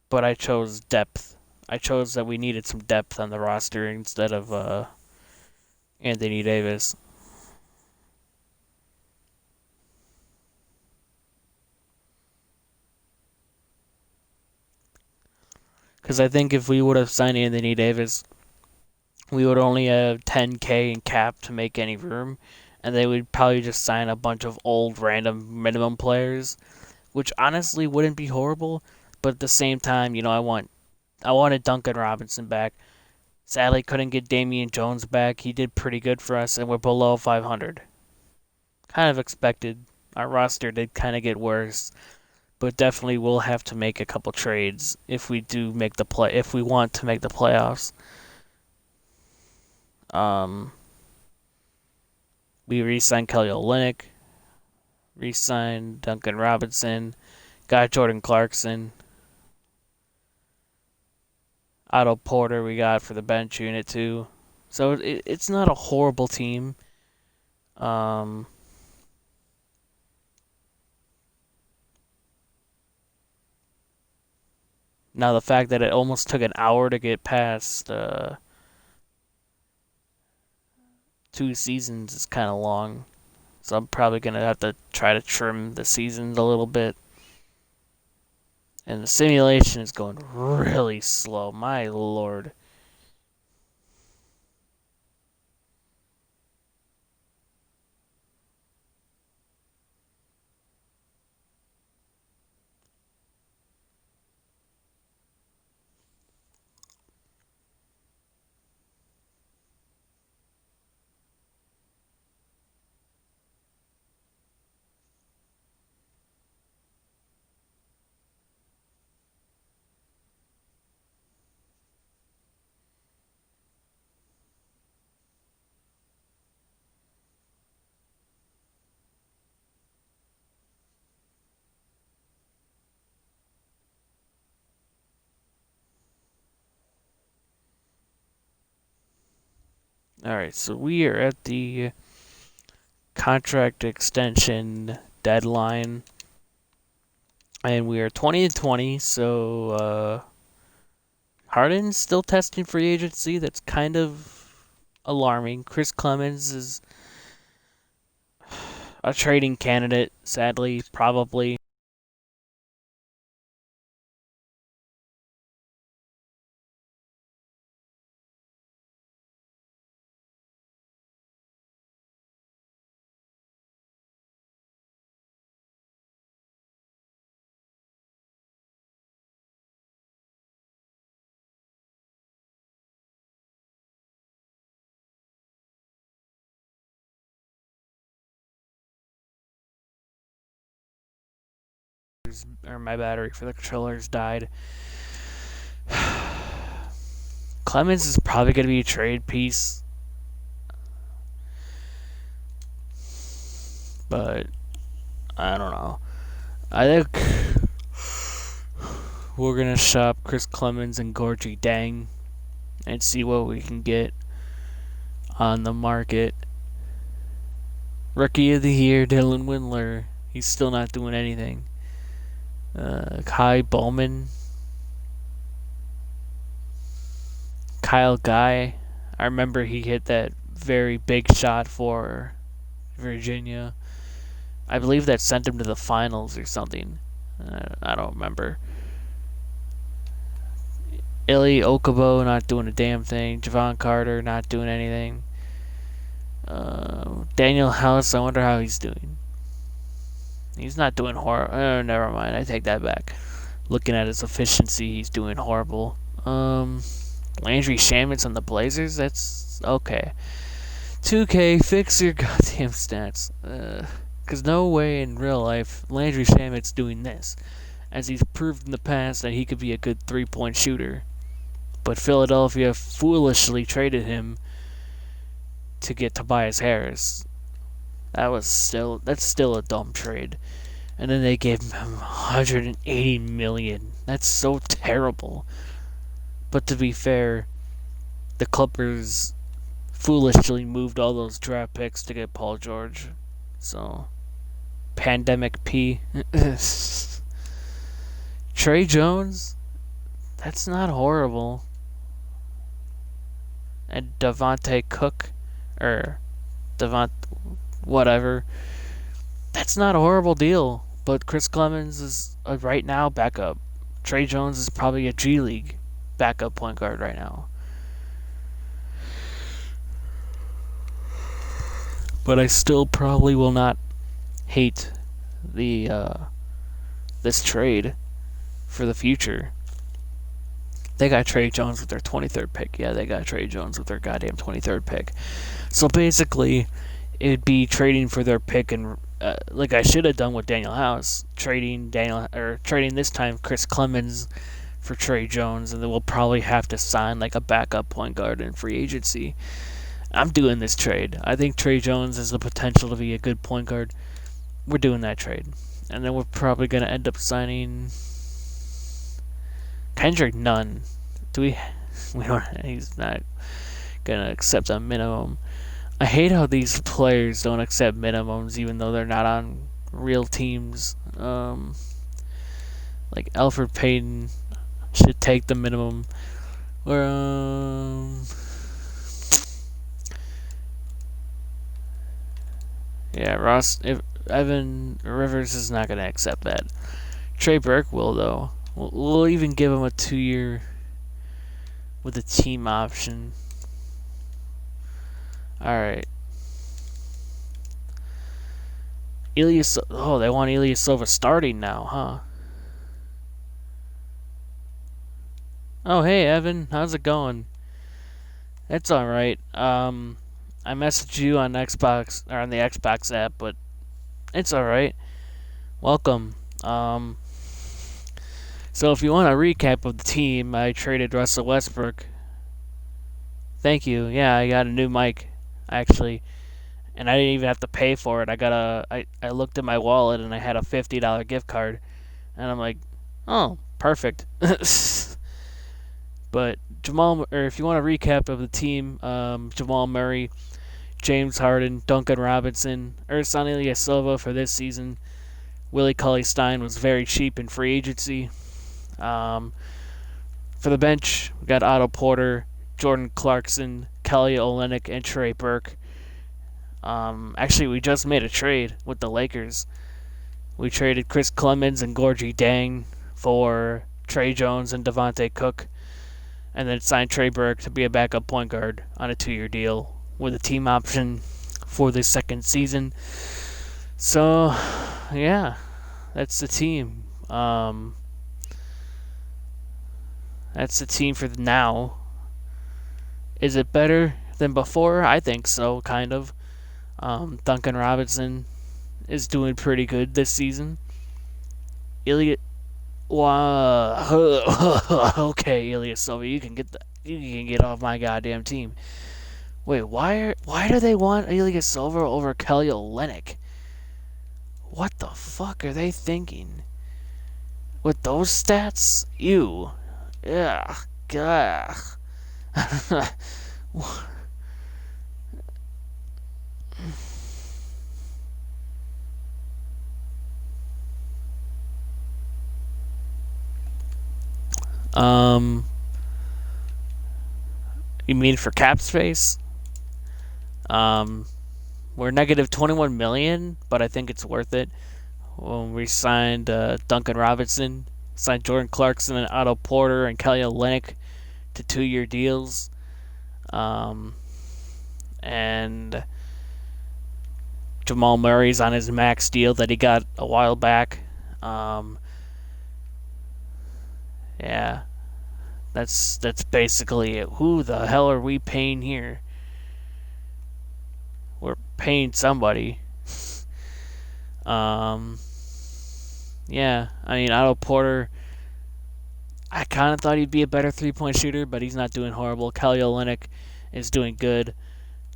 but I chose depth. I chose that we needed some depth on the roster instead of Anthony Davis. Because I think if we would have signed Anthony Davis, we would only have 10K in cap to make any room, and they would probably just sign a bunch of old random minimum players, which honestly wouldn't be horrible. But at the same time, I wanted Duncan Robinson back. Sadly, couldn't get Damian Jones back. He did pretty good for us, and we're below 500. Kind of expected. Our roster did kind of get worse, but definitely we'll have to make a couple trades if we do make the play. If we want to make the playoffs. Um, we re-signed Kelly Olynyk, re-signed Duncan Robinson, got Jordan Clarkson, Otto Porter. We got for the bench unit too. So it's not a horrible team. Um, Now the fact that it almost took an hour to get past 2 seasons is kind of long. So I'm probably gonna have to try to trim the seasons a little bit. And the simulation is going really slow. My lord. Alright, so we are at the contract extension deadline. And we are 20-20, so Harden's still testing free agency. That's kind of alarming. Chris Clemens is a trading candidate, sadly, probably. Or my battery for the controllers died. Clemens is probably going to be a trade piece. But I don't know. I think we're going to shop Chris Clemens and Gorgie Dang and see what we can get on the market. Rookie of the Year, Dylan Windler. He's still not doing anything. Kai Bowman. Kyle Guy. I remember he hit that very big shot for Virginia. I believe that sent him to the finals or something. I don't remember. Illy Okubo not doing a damn thing. Javon Carter not doing anything. Daniel House, I wonder how he's doing. He's not doing horrible. Oh, never mind. I take that back. Looking at his efficiency, he's doing horrible. Landry Shamet's on the Blazers. That's okay. 2K, fix your goddamn stats. Cause no way in real life Landry Shamet's doing this, as he's proved in the past that he could be a good 3-point shooter. But Philadelphia foolishly traded him to get Tobias Harris. That's still a dumb trade. And then they gave him $180 million. That's so terrible. But to be fair, the Clippers foolishly moved all those draft picks to get Paul George. So, Pandemic P. Trey Jones, that's not horrible. And Devontae Cook, or whatever, that's not a horrible deal. But Chris Clemens is right now backup. Trey Jones is probably a G League backup point guard right now. But I still probably will not hate the this trade for the future. They got Trey Jones with their 23rd pick. Yeah, they got Trey Jones with their goddamn 23rd pick. So basically, it'd be trading for their pick, and like I should have done with Daniel House, trading this time Chris Clemens for Trey Jones, and then we'll probably have to sign like a backup point guard in free agency. I'm doing this trade. I think Trey Jones has the potential to be a good point guard. We're doing that trade, and then we're probably gonna end up signing Kendrick Nunn. Do we? We don't. He's not gonna accept a minimum. I hate how these players don't accept minimums, even though they're not on real teams. Like Alfred Payton should take the minimum. Or yeah, Ross. If Evan Rivers is not gonna accept that. Trey Burke will though. We'll even give him a 2-year with a team option. Alright. Oh, they want Ilyasova starting now, huh? Oh, hey, Evan. How's it going? It's alright. I messaged you on Xbox, or on the Xbox app, but it's alright. Welcome. So if you want a recap of the team, I traded Russell Westbrook. Thank you. Yeah, I got a new mic, actually, and I didn't even have to pay for it. I looked at my wallet and I had a $50 gift card, and I'm like, oh, perfect. But if you want a recap of the team, Jamal Murray, James Harden, Duncan Robinson, Ersan Ilyasova for this season. Willie Cauley-Stein was very cheap in free agency. For the bench, we got Otto Porter, Jordan Clarkson, Kelly Olynyk, and Trey Burke. Actually, we just made a trade with the Lakers. We traded Chris Clemens and Gorgie Dang for Trey Jones and Devontae Cook, and then signed Trey Burke to be a backup point guard on a 2-year deal with a team option for the second season. So, yeah, that's the team. That's the team for now. Is it better than before? I think so, kind of. Duncan Robinson is doing pretty good this season. Okay, Ilyasova, you can get off my goddamn team. Wait, why do they want Ilyasova over Kelly Olynyk? What the fuck are they thinking? With those stats? Ew. Yeah. God. You mean for cap space? We're negative 21 million, but I think it's worth it. When we signed Duncan Robinson, signed Jordan Clarkson and Otto Porter and Kelly Olynyk to 2-year deals. Um, and Jamal Murray's on his max deal that he got a while back. Um, yeah, that's basically it. Who the hell are we paying here? We're paying somebody. Um, yeah, I mean Otto Porter. I kind of thought he'd be a better 3-point shooter, but he's not doing horrible. Kelly Olynyk is doing good.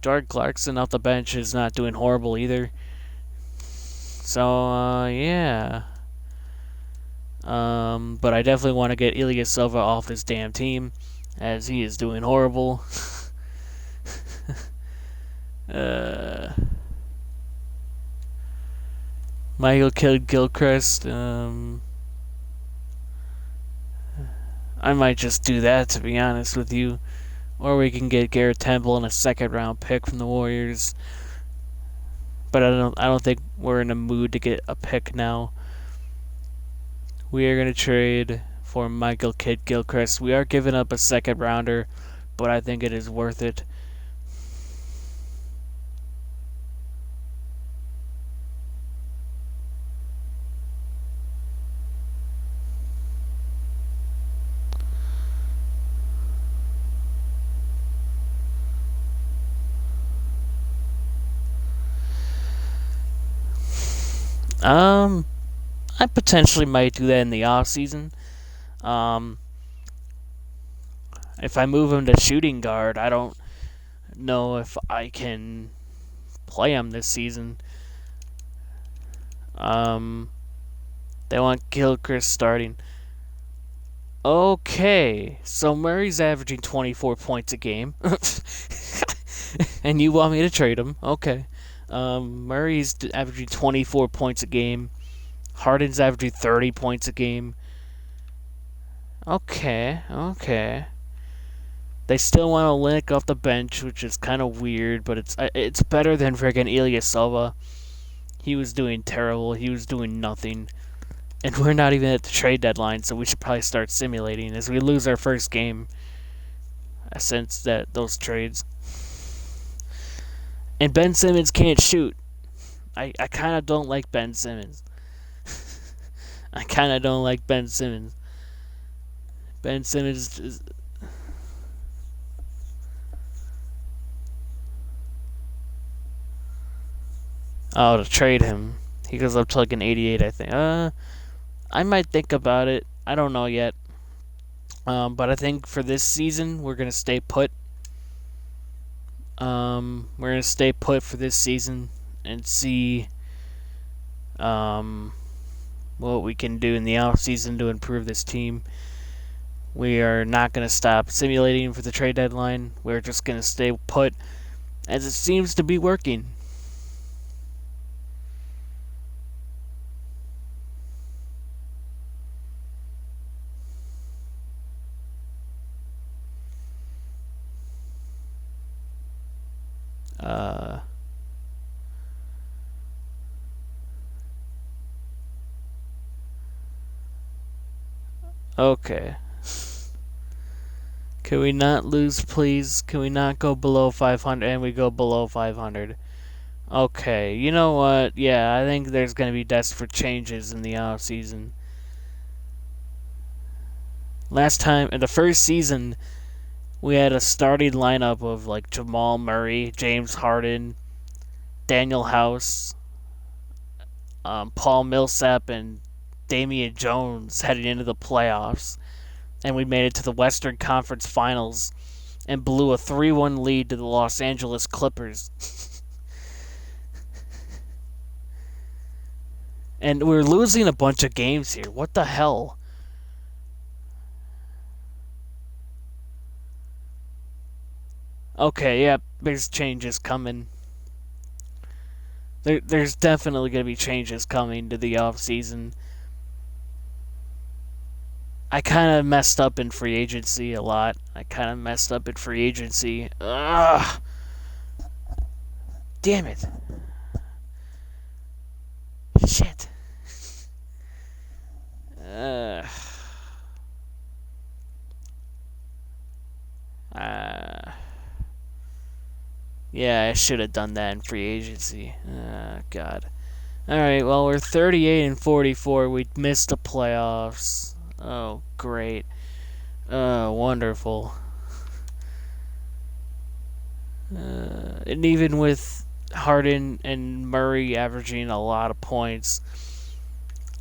Jordan Clarkson off the bench is not doing horrible either. So yeah. But I definitely want to get Ilya Silva off this damn team, as he is doing horrible. uh, Michael Kidd-Gilchrist. I might just do that, to be honest with you. Or we can get Garrett Temple and a second-round pick from the Warriors. But I don't think we're in a mood to get a pick now. We are going to trade for Michael Kidd-Gilchrist. We are giving up a second rounder, but I think it is worth it. I potentially might do that in the off season. Um, if I move him to shooting guard, I don't know if I can play him this season. They want Gilchrist starting. Okay, so Murray's averaging 24 points a game, and you want me to trade him? Okay. Murray's averaging 24 points a game. Harden's averaging 30 points a game. Okay. They still want Olynyk off the bench, which is kind of weird, but it's better than friggin' Ilya Silva. He was doing terrible. He was doing nothing. And we're not even at the trade deadline, so we should probably start simulating as we lose our first game. I sense that those trades. And Ben Simmons can't shoot. I kind of don't like Ben Simmons. I kind of don't like Ben Simmons. Ben Simmons is... Oh, to trade him. He goes up to like an 88, I think. I might think about it. I don't know yet. But I think for this season, we're going to stay put. We're going to stay put for this season and see what we can do in the off season to improve this team. We are not going to stop simulating for the trade deadline. We're just going to stay put, as it seems to be working. Okay. Can we not lose, please? Can we not go below 500? And we go below 500. Okay, you know what? Yeah, I think there's going to be desperate changes in the off season. Last time, in the first season, we had a starting lineup of like Jamal Murray, James Harden, Daniel House, Paul Millsap, and Damian Jones heading into the playoffs. And we made it to the Western Conference Finals and blew a 3-1 lead to the Los Angeles Clippers. And we're losing a bunch of games here. What the hell? Okay, yeah, there's changes coming. There's definitely going to be changes coming to the off season. I kind of messed up in free agency a lot. Ugh. Damn it. Shit. Uh, uh, yeah, I should have done that in free agency. God. Alright, well, we're 38 and 44. We missed the playoffs. Oh, great. Wonderful. And even with Harden and Murray averaging a lot of points,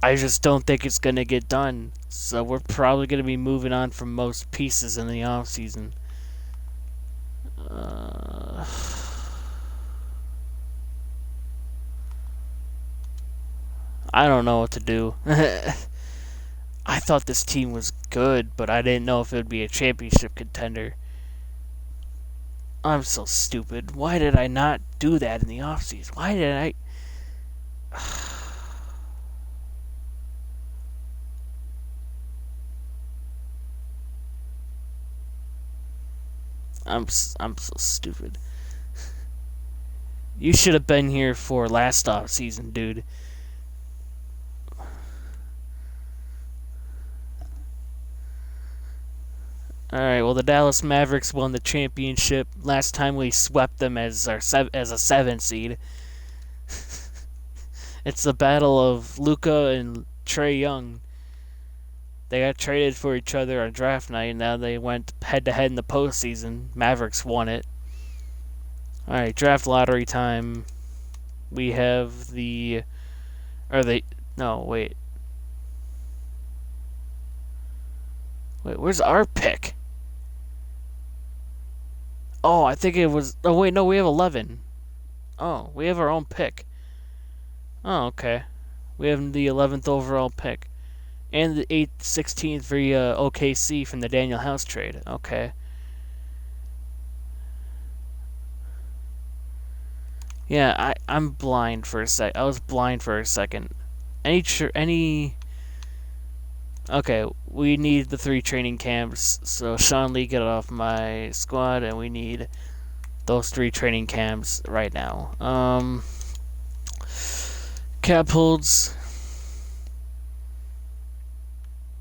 I just don't think it's going to get done. So we're probably going to be moving on from most pieces in the offseason. I don't know what to do. I thought this team was good, but I didn't know if it would be a championship contender. I'm so stupid. Why did I not do that in the offseason? Why did I... I'm so stupid. You should have been here for last off season, dude. Alright, well, the Dallas Mavericks won the championship. Last time we swept them as a 7 seed. It's the battle of Luka and Trae Young. They got traded for each other on draft night, and now they went head to head in the postseason. Mavericks won it. Alright, draft lottery time. We have the... No, wait. Wait, where's our pick? Oh, I think it was... Oh, wait, no, we have 11. Oh, we have our own pick. Oh, okay. We have the 11th overall pick. And the 16th via OKC from the Daniel House trade. Okay. Yeah, I'm blind for a sec. I was blind for a second. Any... Okay, we need the 3 training camps. So Sean Lee, get off my squad, and we need those 3 training camps right now. Cap holds.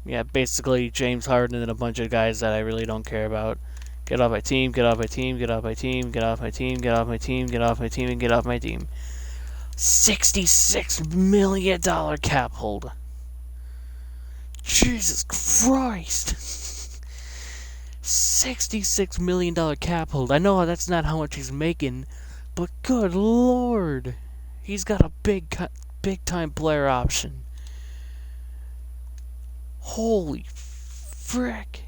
Yeah, basically James Harden and a bunch of guys that I really don't care about. Get off my team, get off my team, get off my team, get off my team, get off my team, get off my team, and get off my team. $66 million cap hold. Jesus Christ. $66 million cap hold. I know that's not how much he's making, but good Lord. He's got a big time player option. Holy frick.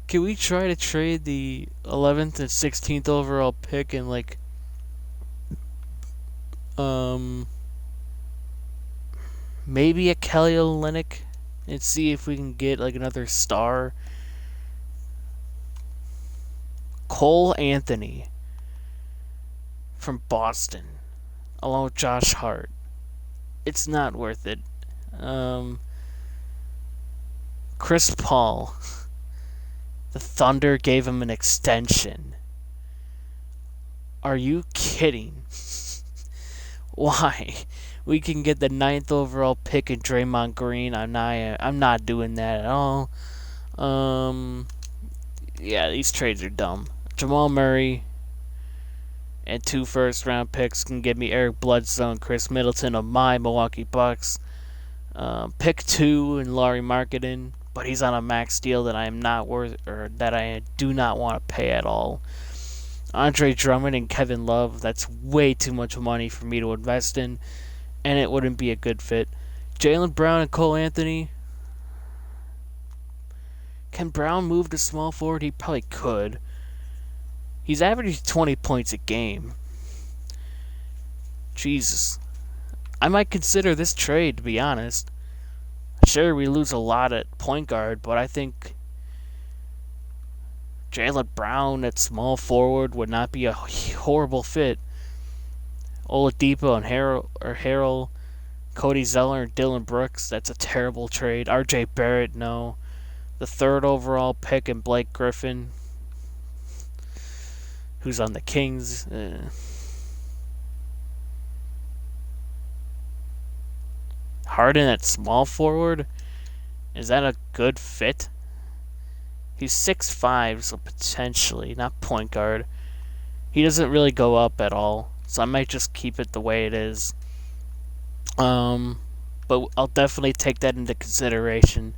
Can we try to trade the 11th and 16th overall pick and maybe a Kelly Olynyk and see if we can get another star? Cole Anthony from Boston along with Josh Hart. It's not worth it. Chris Paul. The Thunder gave him an extension. Are you kidding? Why? We can get the 9th overall pick in Draymond Green. I'm not doing that at all. Yeah, these trades are dumb. Jamal Murray and 2 first-round picks can give me Eric Bledsoe and Chris Middleton of my Milwaukee Bucks. Pick 2 and Lauri Markkanen, but he's on a max deal that I am not worth, or that I do not want to pay at all. Andre Drummond and Kevin Love, that's way too much money for me to invest in, and it wouldn't be a good fit. Jaylen Brown and Cole Anthony. Can Brown move to small forward? He probably could. He's averaging 20 points a game. Jesus. I might consider this trade, to be honest. Sure, we lose a lot at point guard, but I think Jaylen Brown at small forward would not be a horrible fit. Oladipo and Harrell, Cody Zeller and Dylan Brooks, that's a terrible trade. RJ Barrett, no. The 3rd overall pick and Blake Griffin. who's on the Kings. Harden at small forward? Is that a good fit? He's 6'5", so potentially, not point guard. He doesn't really go up at all, so I might just keep it the way it is. But I'll definitely take that into consideration.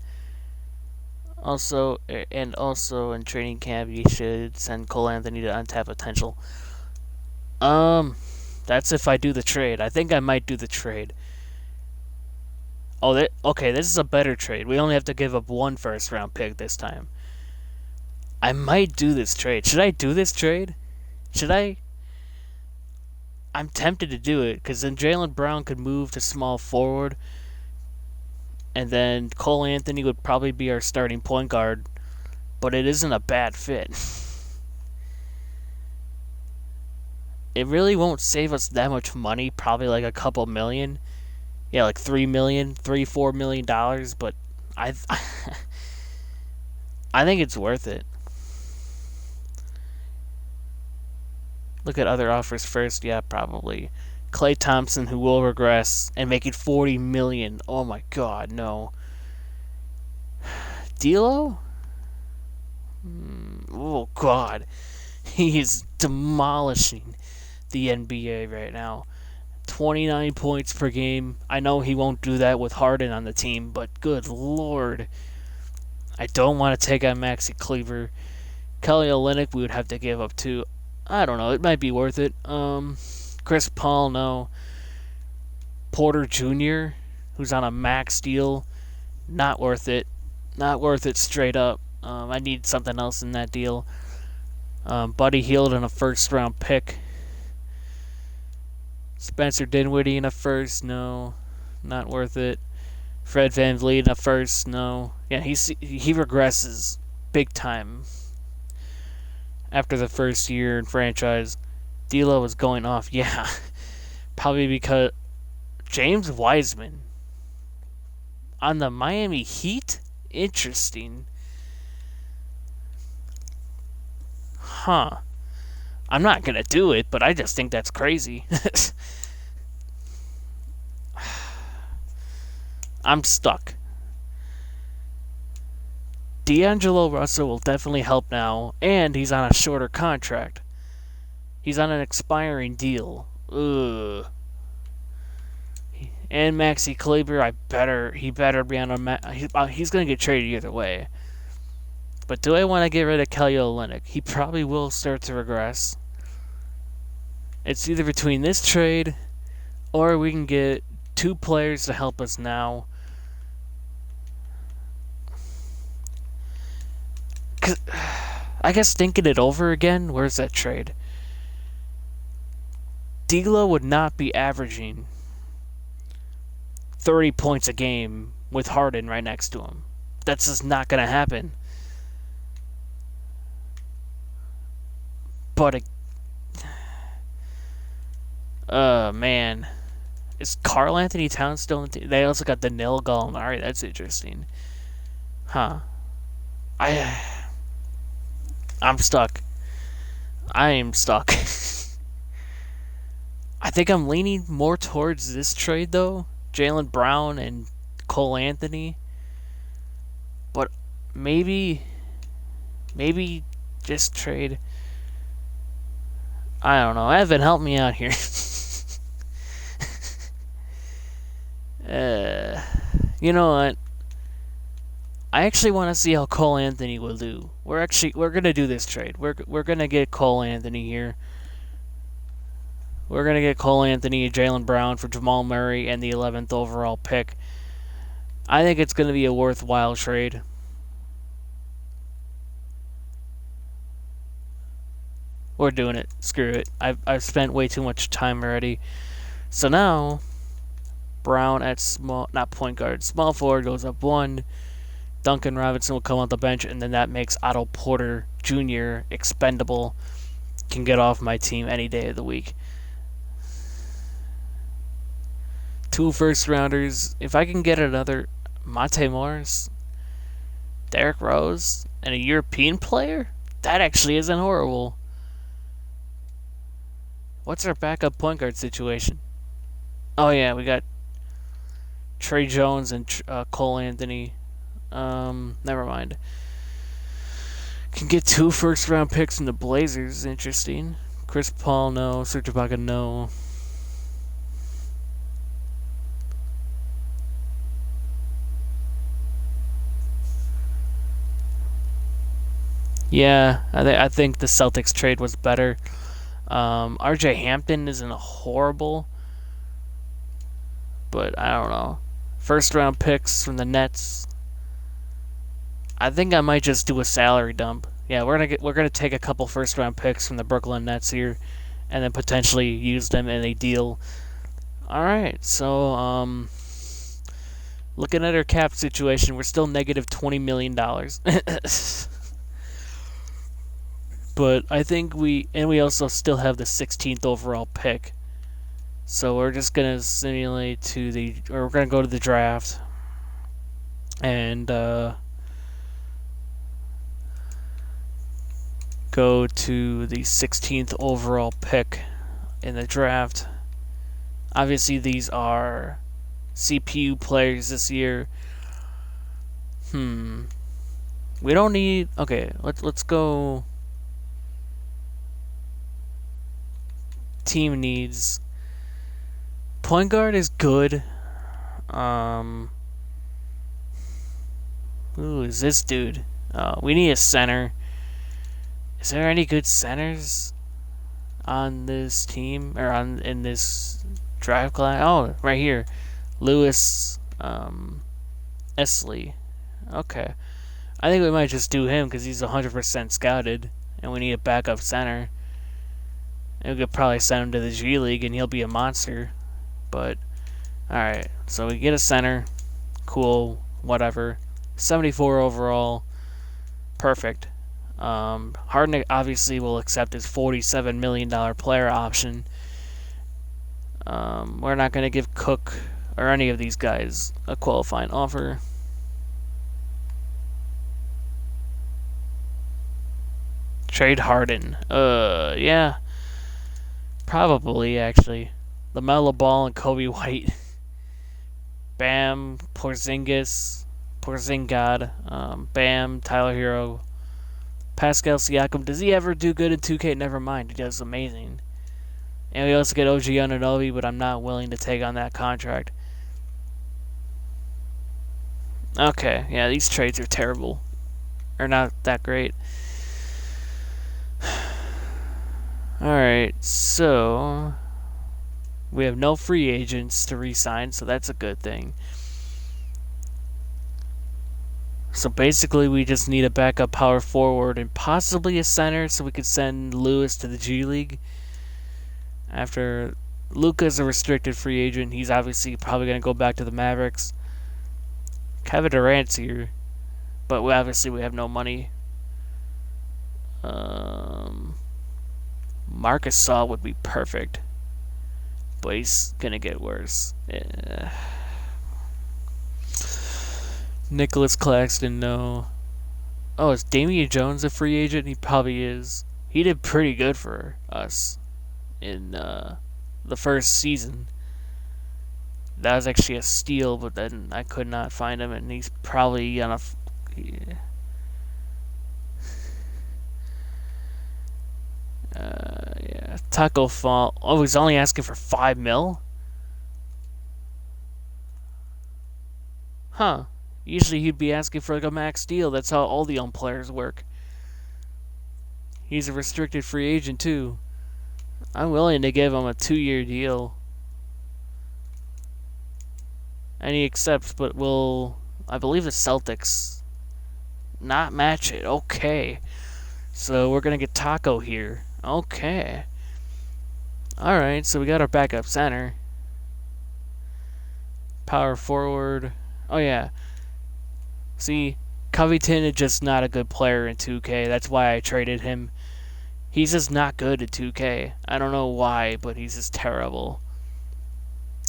Also in training camp, you should send Cole Anthony to untap potential. That's if I do the trade. I think I might do the trade. Okay, this is a better trade. We only have to give up one first round pick this time. I might do this trade. Should I do this trade? Should I? I'm tempted to do it because then Jaylen Brown could move to small forward, and then Cole Anthony would probably be our starting point guard, but it isn't a bad fit. It really won't save us that much money, probably like a couple million. Yeah, like $4 million, but I I think it's worth it. Look at other offers first. Yeah, probably. Klay Thompson, who will regress and making $40 million. Oh my God, no. D'Lo? Oh God, he is demolishing the NBA right now. 29 points per game. I know he won't do that with Harden on the team, but good Lord. I don't want to take on Maxi Kleber. Kelly Olynyk we would have to give up to. I don't know. It might be worth it. Chris Paul, no. Porter Jr., who's on a max deal, not worth it. Not worth it straight up. I need something else in that deal. Buddy Hield in a first round pick. Spencer Dinwiddie in a first, no, not worth it. Fred VanVleet in a first, no. Yeah, he regresses big time after the first year in franchise. D'Lo was going off, yeah, probably because James Wiseman on the Miami Heat. Interesting, huh? I'm not gonna do it, but I just think that's crazy. I'm stuck. D'Angelo Russell will definitely help now, and he's on a shorter contract. He's on an expiring deal. Ugh. And Maxi Kleber, he better be on a he's gonna get traded either way. But do I want to get rid of Kelly Olynyk? He probably will start to regress. It's either between this trade, or we can get two players to help us now. I guess thinking it over again, where's that trade? D'Lo would not be averaging 30 points a game with Harden right next to him. That's just not going to happen. But, man. Is Karl Anthony Towns still in the team? They also got Danilo Gallinari. That's interesting. Huh. I'm stuck. I am stuck. I think I'm leaning more towards this trade, though. Jaylen Brown and Cole Anthony. But maybe just trade. I don't know. Evan, help me out here. You know what? I actually want to see how Cole Anthony will do. We're gonna do this trade. We're gonna get Cole Anthony here. We're gonna get Cole Anthony and Jaylen Brown for Jamal Murray and the 11th overall pick. I think it's gonna be a worthwhile trade. We're doing it. Screw it. I've spent way too much time already. So now, Brown at not point guard, small forward goes up one. Duncan Robinson will come off the bench, and then that makes Otto Porter Jr. expendable. Can get off my team any day of the week. 2 first-rounders. If I can get another Monte Morris, Derrick Rose, and a European player, that actually isn't horrible. What's our backup point guard situation? Oh yeah, we got Trey Jones and Cole Anthony. Never mind. Can get 2 first-round picks from the Blazers. Interesting. Chris Paul, no. Serge Ibaka, no. Yeah, I think the Celtics trade was better. RJ Hampton isn't horrible, but I don't know. First round picks from the Nets. I think I might just do a salary dump. Yeah, we're gonna take a couple first round picks from the Brooklyn Nets here, and then potentially use them in a deal. All right, so looking at our cap situation, we're still negative $20 million. But I think we also still have the 16th overall pick. So we're just gonna simulate or we're gonna go to the draft, and go to the 16th overall pick in the draft. Obviously, these are CPU players this year. We don't need. Okay, let's go. Team needs. Point guard is good. Who is this dude? We need a center. Is there any good centers on this team or in this draft class? Oh, right here, Lewis Esley. Okay, I think we might just do him because he's 100% scouted, and we need a backup center. And we could probably send him to the G League, and he'll be a monster. But all right, so we get a center. Cool, whatever. 74 overall, perfect. Harden obviously will accept his $47 million player option. We're not going to give Cook or any of these guys a qualifying offer. Trade Harden. Yeah. Probably, actually. LaMelo Ball and Kobe White. Bam, Porzingis, Bam, Tyler Hero, Pascal Siakam. Does he ever do good in 2K? Never mind. He does amazing. And we also get OG Anunoby, but I'm not willing to take on that contract. Okay, yeah, these trades are terrible. Or not that great. Alright, so we have no free agents to re-sign, so that's a good thing. So basically, we just need a backup power forward and possibly a center, so we could send Lewis to the G League. After Luka's a restricted free agent, he's obviously probably going to go back to the Mavericks. Kevin Durant's here, but we have no money. Marcus Saul would be perfect, but he's gonna get worse. Yeah. Nicholas Claxton, no. Oh, is Damian Jones a free agent? He probably is. He did pretty good for us in the first season. That was actually a steal, but then I could not find him, and he's probably on a. Yeah, Taco Fall. Oh, he's only asking for $5 million? Huh. Usually he'd be asking for like a max deal. That's how all the young players work. He's a restricted free agent too. I'm willing to give him a 2-year deal. And he accepts, but I believe the Celtics not match it. Okay. So we're going to get Taco here. Okay. Alright, so we got our backup center. Power forward. Oh, yeah. See, Covington is just not a good player in 2K. That's why I traded him. He's just not good at 2K. I don't know why, but he's just terrible.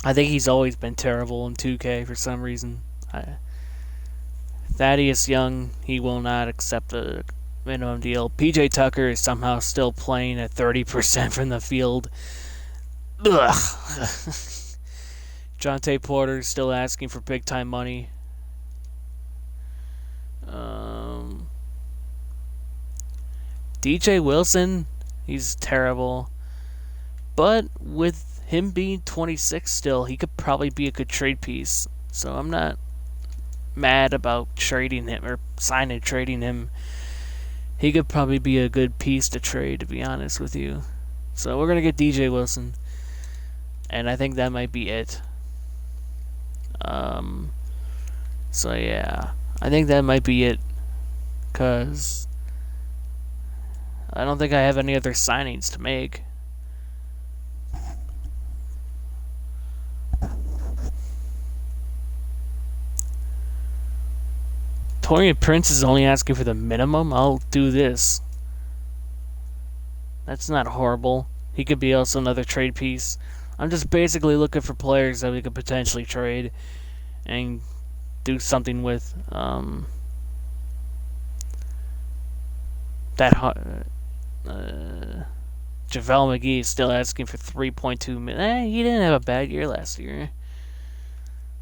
I think he's always been terrible in 2K for some reason. Thaddeus Young, he will not accept the minimum deal. PJ Tucker is somehow still playing at 30% from the field. Ugh. Jonte Porter's still asking for big time money. Um, DJ Wilson, he's terrible. But with him being 26 still, he could probably be a good trade piece. So I'm not mad about trading him or signing trading him. He could probably be a good piece to trade, to be honest with you. So we're gonna get DJ Wilson, and I think that might be it. Um, so yeah, I think that might be it, cause I don't think I have any other signings to make. Torian Prince is only asking for the minimum. I'll do this. That's not horrible. He could be also another trade piece. I'm just basically looking for players that we could potentially trade and do something with. That JaVale McGee is still asking for 3.2 million. He didn't have a bad year last year.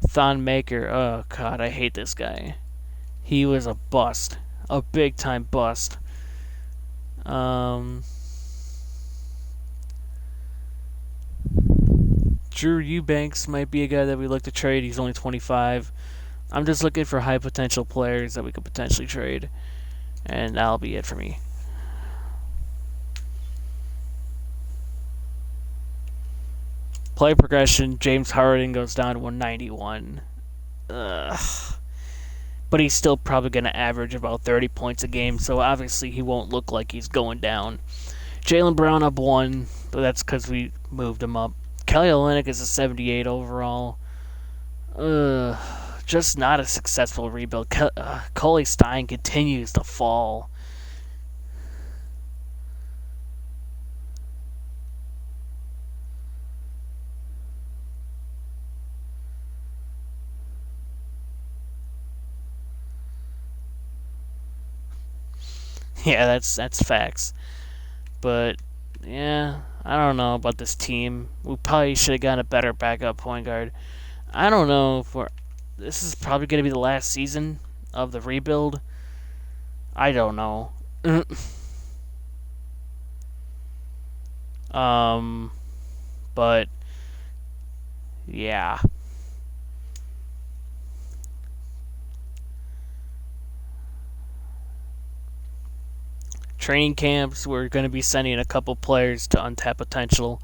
Thon Maker, oh god, I hate this guy. He was a bust, a big time bust. Drew Eubanks might be a guy that we look to trade. He's only 25. I'm just looking for high potential players that we could potentially trade, and that'll be it for me. Play progression, James Harden goes down to 191. Ugh. But he's still probably going to average about 30 points a game, so obviously he won't look like he's going down. Jaylen Brown up 1, but that's because we moved him up. Kelly Olynyk is a 78 overall. Just not a successful rebuild. Coley Stein continues to fall. Yeah, that's facts. But yeah, I don't know about this team. We probably should have gotten a better backup point guard. I don't know if this is probably going to be the last season of the rebuild. I don't know. But yeah. Training camps, we're going to be sending a couple players to untap potential.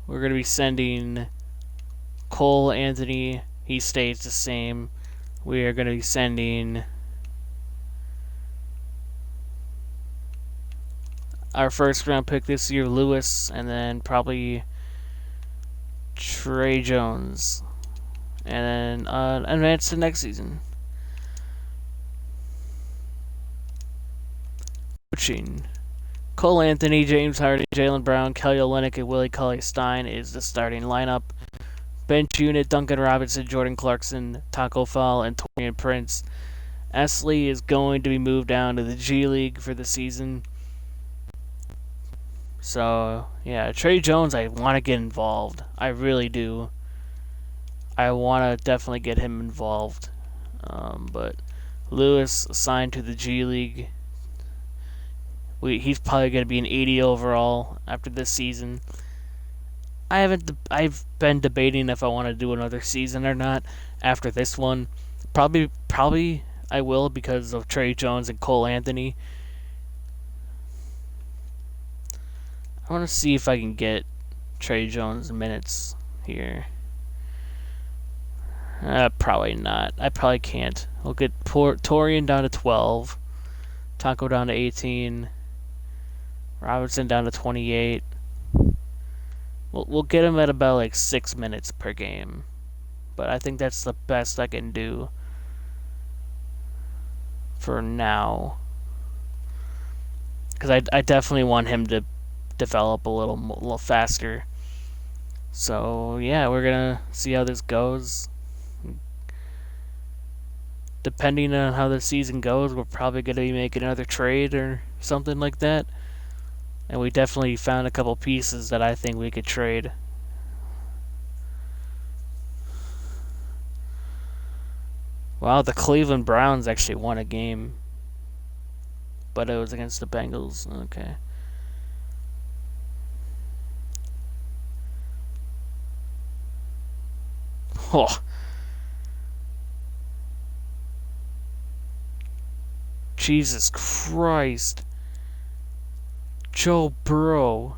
We're going to be sending Cole Anthony. He stays the same. We are going to be sending our first round pick this year, Lewis, and then probably Trey Jones, and then advance to next season. Coaching: Cole Anthony, James Harden, Jaylen Brown, Kelly Olynyk, and Willie Cauley-Stein is the starting lineup. Bench unit: Duncan Robinson, Jordan Clarkson, Taco Fall, and Torian Prince. Esley is going to be moved down to the G League for the season. So, yeah, Trey Jones, I want to get involved. I really do. I want to definitely get him involved. But Lewis assigned to the G League. He's probably going to be an 80 overall after this season. I've been debating if I want to do another season or not after this one. Probably I will because of Trey Jones and Cole Anthony. I want to see if I can get Trey Jones minutes here. Probably not. I probably can't. We'll get Torian down to 12. Taco down to 18. Robinson down to 28. We'll get him at about like 6 minutes per game. But I think that's the best I can do for now. Because I definitely want him to develop a little faster. So yeah, we're gonna see how this goes. Depending on how the season goes, we're probably gonna be making another trade or something like that. And we definitely found a couple pieces that I think we could trade. Wow, the Cleveland Browns actually won a game, but it was against the Bengals. Okay. Oh, Jesus Christ. Joe Burrow.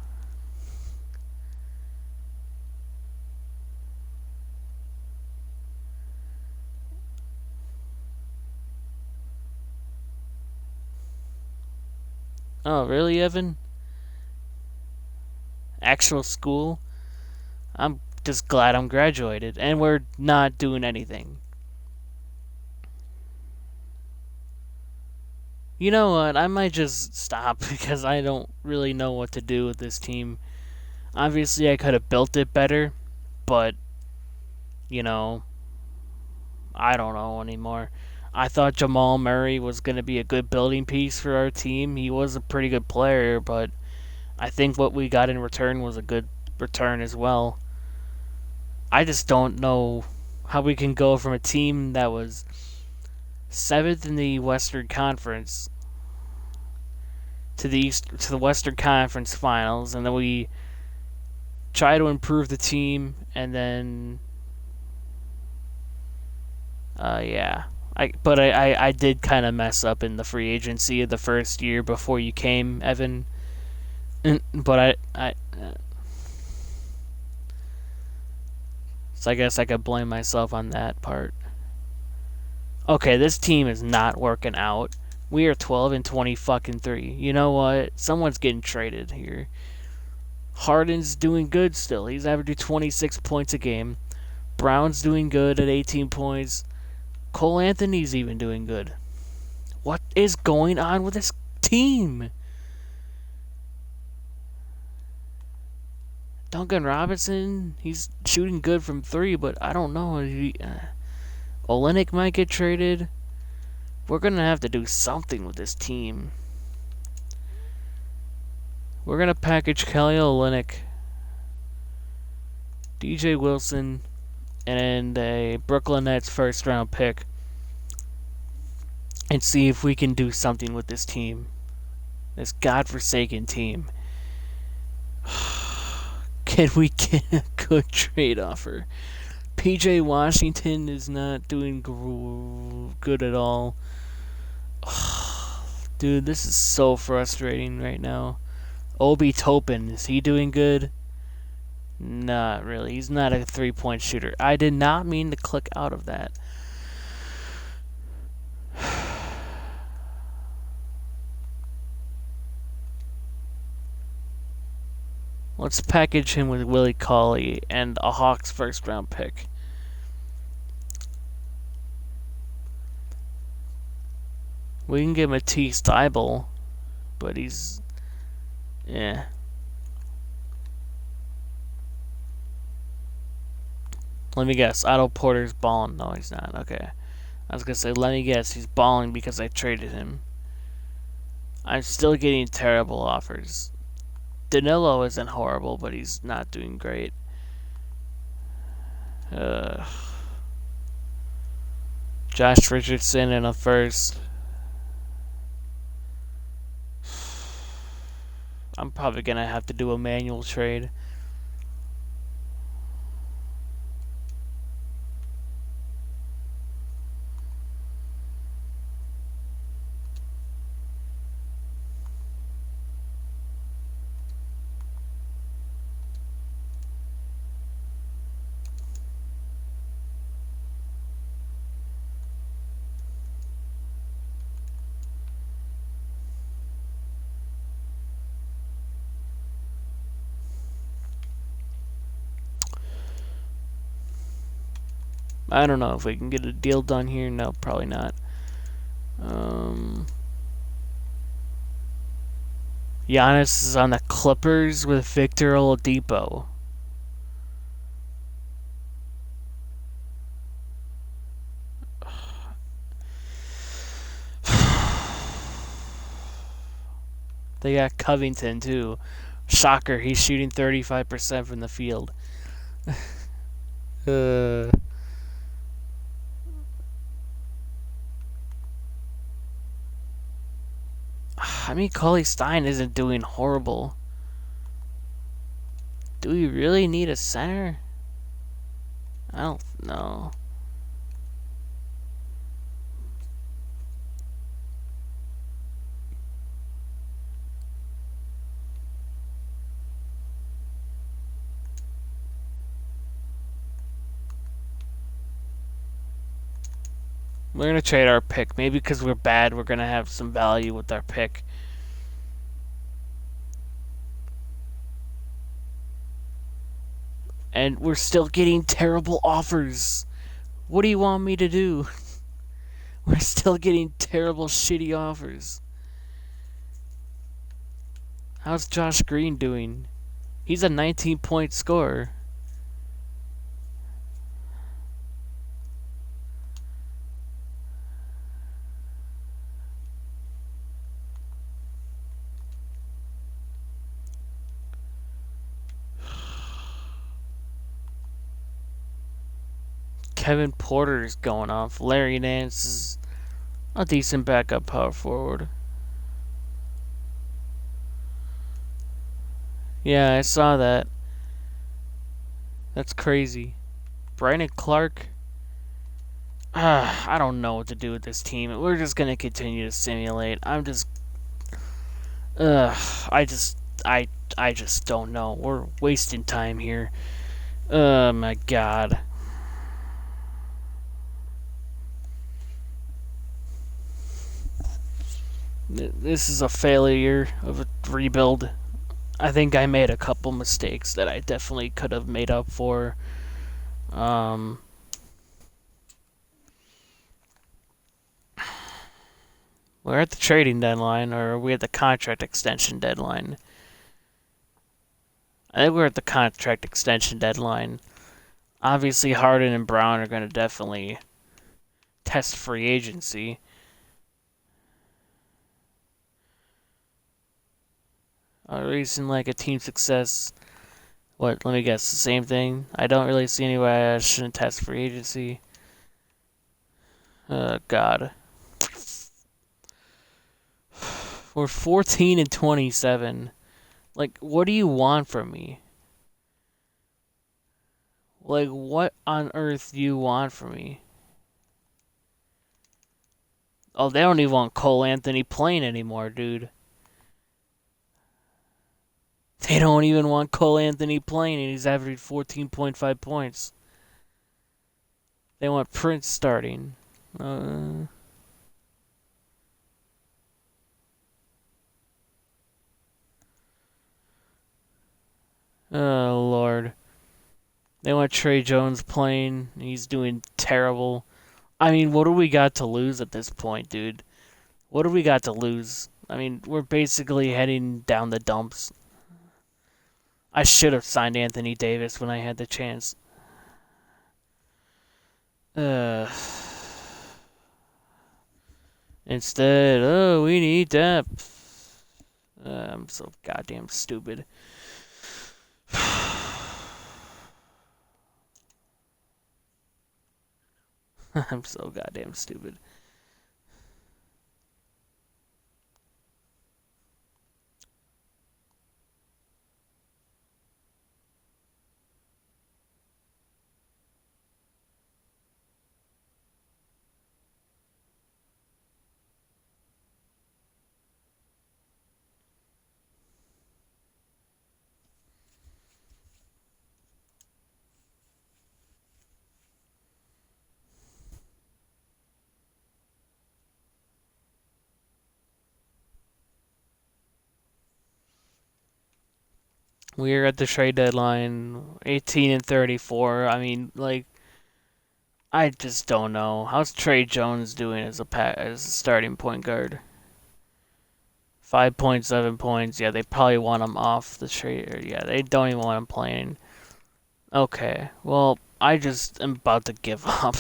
Oh, really, Evan? Actual school? I'm just glad I'm graduated, and we're not doing anything. You know what? I might just stop because I don't really know what to do with this team. Obviously, I could have built it better, but, you know, I don't know anymore. I thought Jamal Murray was going to be a good building piece for our team. He was a pretty good player, but I think what we got in return was a good return as well. I just don't know how we can go from a team that was seventh in the Western Conference to the Western Conference Finals, and then we try to improve the team, and then yeah. I did kind of mess up in the free agency of the first year before you came, Evan. But so I guess I could blame myself on that part. Okay, this team is not working out. We are 12 and 20 fucking 3. You know what? Someone's getting traded here. Harden's doing good still. He's averaging 26 points a game. Brown's doing good at 18 points. Cole Anthony's even doing good. What is going on with this team? Duncan Robinson, he's shooting good from three, but I don't know. Olenek might get traded. We're going to have to do something with this team. We're going to package Kelly Olenek, DJ Wilson, and a Brooklyn Nets first round pick and see if we can do something with this team. This godforsaken team. Can we get a good trade offer? PJ Washington is not doing good at all. Dude, this is so frustrating right now. Obi Toppin, is he doing good? Not really. He's not a three-point shooter. I did not mean to click out of that. Let's package him with Willie Cauley and a Hawks first-round pick. We can give Matisse Thybulle, but he's... yeah. Let me guess. Otto Porter's balling. No, he's not. Okay. I was going to say, let me guess. He's balling because I traded him. I'm still getting terrible offers. Danilo isn't horrible, but he's not doing great. Josh Richardson in a first. I'm probably going to have to do a manual trade. I don't know if we can get a deal done here. No, probably not. Giannis is on the Clippers with Victor Oladipo. They got Covington too. Shocker, he's shooting 35% from the field. uh, I mean, Cauley Stein isn't doing horrible. Do we really need a center? I don't know. We're going to trade our pick. Maybe because we're bad, we're going to have some value with our pick. And we're still getting terrible offers. What do you want me to do? We're still getting terrible, shitty offers. How's Josh Green doing? He's a 19-point scorer. Kevin Porter is going off. Larry Nance is a decent backup power forward. Yeah, I saw that. That's crazy. Brandon Clark. I don't know what to do with this team. We're just gonna continue to simulate. I'm just. I just don't know. We're wasting time here. Oh my god. This is a failure of a rebuild. I think I made a couple mistakes that I definitely could have made up for. We're at the trading deadline, or are we at the contract extension deadline? I think we're at the contract extension deadline. Obviously, Harden and Brown are going to definitely test free agency. A reason like a team success. What? Let me guess. The same thing. I don't really see any way I shouldn't test free agency. God. We're 14 and 27. Like, what do you want from me? Like, what on earth do you want from me? Oh, they don't even want Cole Anthony playing anymore, dude. They don't even want Cole Anthony playing, and he's averaging 14.5 points. They want Prince starting. Oh, Lord. They want Trey Jones playing. He's doing terrible. I mean, what do we got to lose at this point, dude? What do we got to lose? I mean, we're basically heading down the dumps. I should have signed Anthony Davis when I had the chance. Instead, oh, we need depth. I'm so goddamn stupid. I'm so goddamn stupid. We're at the trade deadline, 18 and 34. I mean, like, I just don't know. How's Trey Jones doing as a starting point guard? 5.7 points. Yeah, they probably want him off the trade. Yeah, they don't even want him playing. Okay, well, I just am about to give up.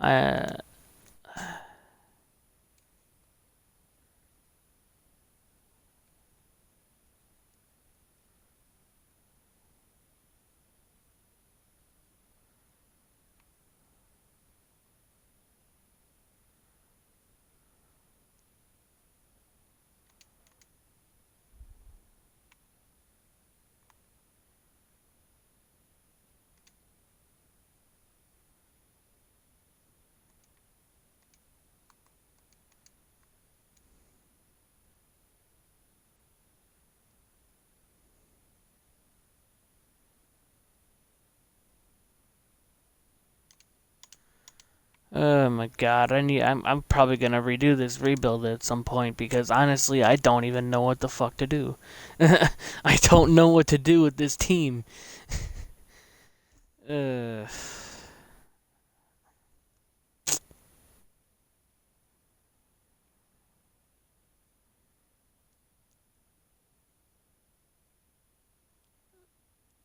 I Oh my god, I'm probably gonna redo this rebuild at some point because honestly I don't even know what the fuck to do. I don't know what to do with this team. Uh,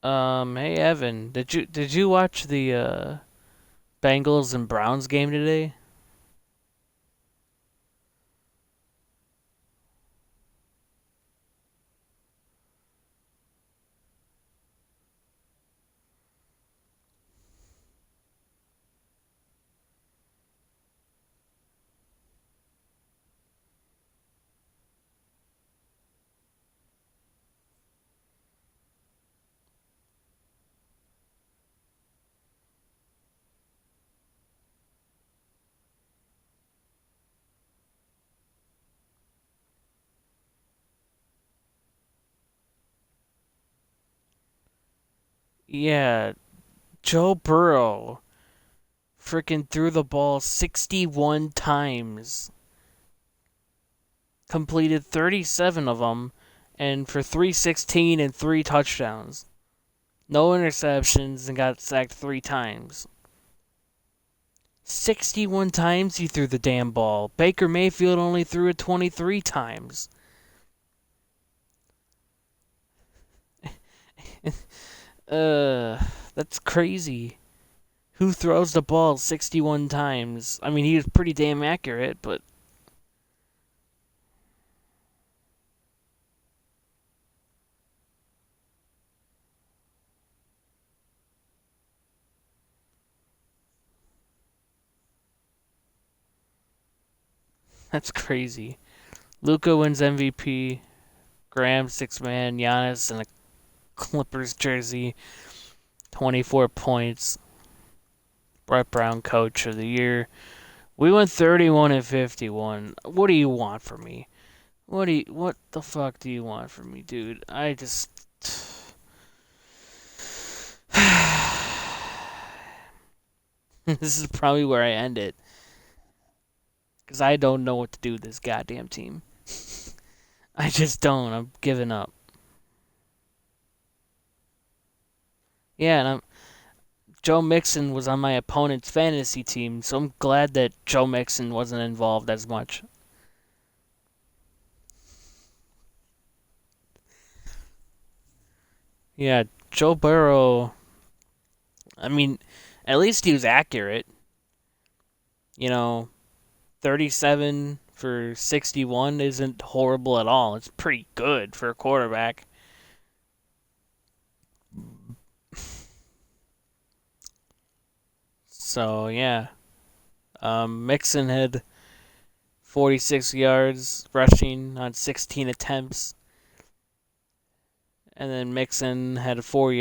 hey Evan, did you watch the Bengals and Browns game today? Yeah, Joe Burrow freaking threw the ball 61 times, completed 37 of them, and for 316 and 3 touchdowns. No interceptions and got sacked 3 times. 61 times he threw the damn ball. Baker Mayfield only threw it 23 times. That's crazy. Who throws the ball 61 times? I mean, he was pretty damn accurate, but that's crazy. Luka wins MVP. Graham, six man. Giannis in a Clippers jersey. 24 points. Brett Brown, coach of the year. We went 31 and 51. What do you want from me? What the fuck do you want from me, dude? I just this is probably where I end it cuz I don't know what to do with this goddamn team. I just don't. I'm giving up. Yeah, and Joe Mixon was on my opponent's fantasy team, so I'm glad that Joe Mixon wasn't involved as much. Yeah, Joe Burrow, I mean, at least he was accurate. You know, 37 for 61 isn't horrible at all. It's pretty good for a quarterback. So, yeah. Mixon had 46 yards rushing on 16 attempts. And then Mixon had 4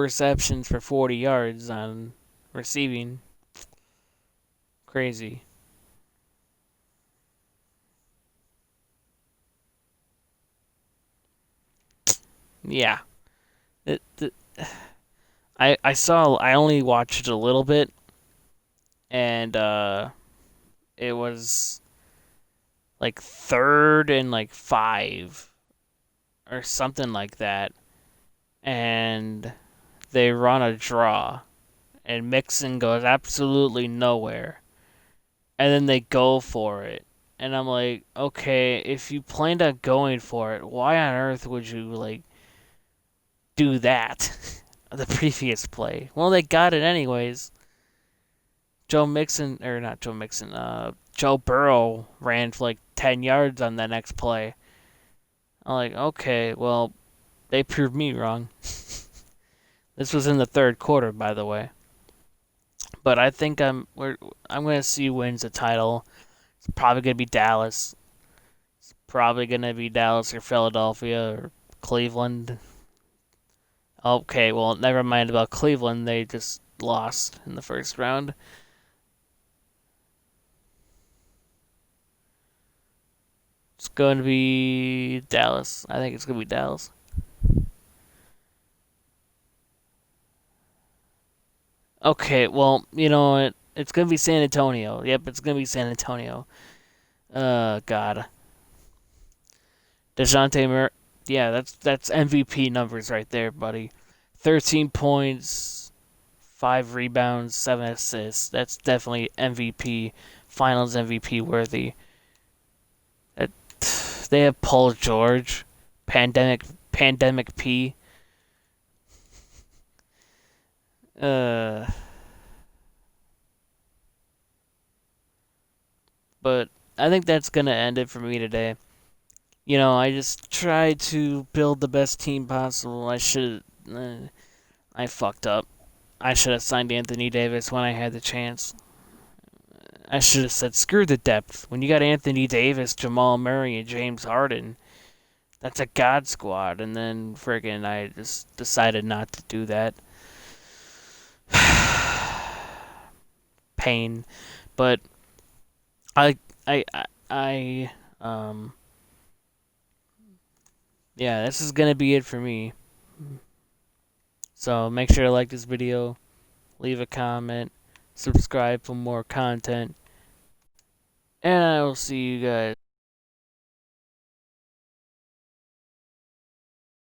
receptions for 40 yards on receiving. Crazy. Yeah. It, I only watched a little bit, and it was like third and like 5 or something like that, and they run a draw, and Mixon goes absolutely nowhere, and then they go for it, and I'm like, okay, if you planned on going for it, why on earth would you like do that? The previous play. Well, they got it anyways. Joe Mixon, or not Joe Mixon, Joe Burrow ran for like 10 yards on that next play. I'm like, okay, well, they proved me wrong. This was in the third quarter, by the way. But I think I'm gonna see who wins the title. It's probably gonna be Dallas. It's probably gonna be Dallas or Philadelphia or Cleveland. Okay, well, never mind about Cleveland. They just lost in the first round. It's going to be Dallas. I think it's going to be Dallas. Okay, well, you know what? It's going to be San Antonio. Yep, it's going to be San Antonio. God. DeJounte Murray. Yeah, that's MVP numbers right there, buddy. 13 points, 5 rebounds, 7 assists. That's definitely MVP, Finals MVP worthy. That, they have Paul George, pandemic P. Uh, but I think that's gonna end it for me today. You know, I just tried to build the best team possible. I fucked up. I should have signed Anthony Davis when I had the chance. I should have said, screw the depth. When you got Anthony Davis, Jamal Murray, and James Harden, that's a god squad. And then friggin' I just decided not to do that. Pain. But I, I, yeah, this is gonna be it for me. So make sure to like this video, leave a comment, subscribe for more content, and I will see you guys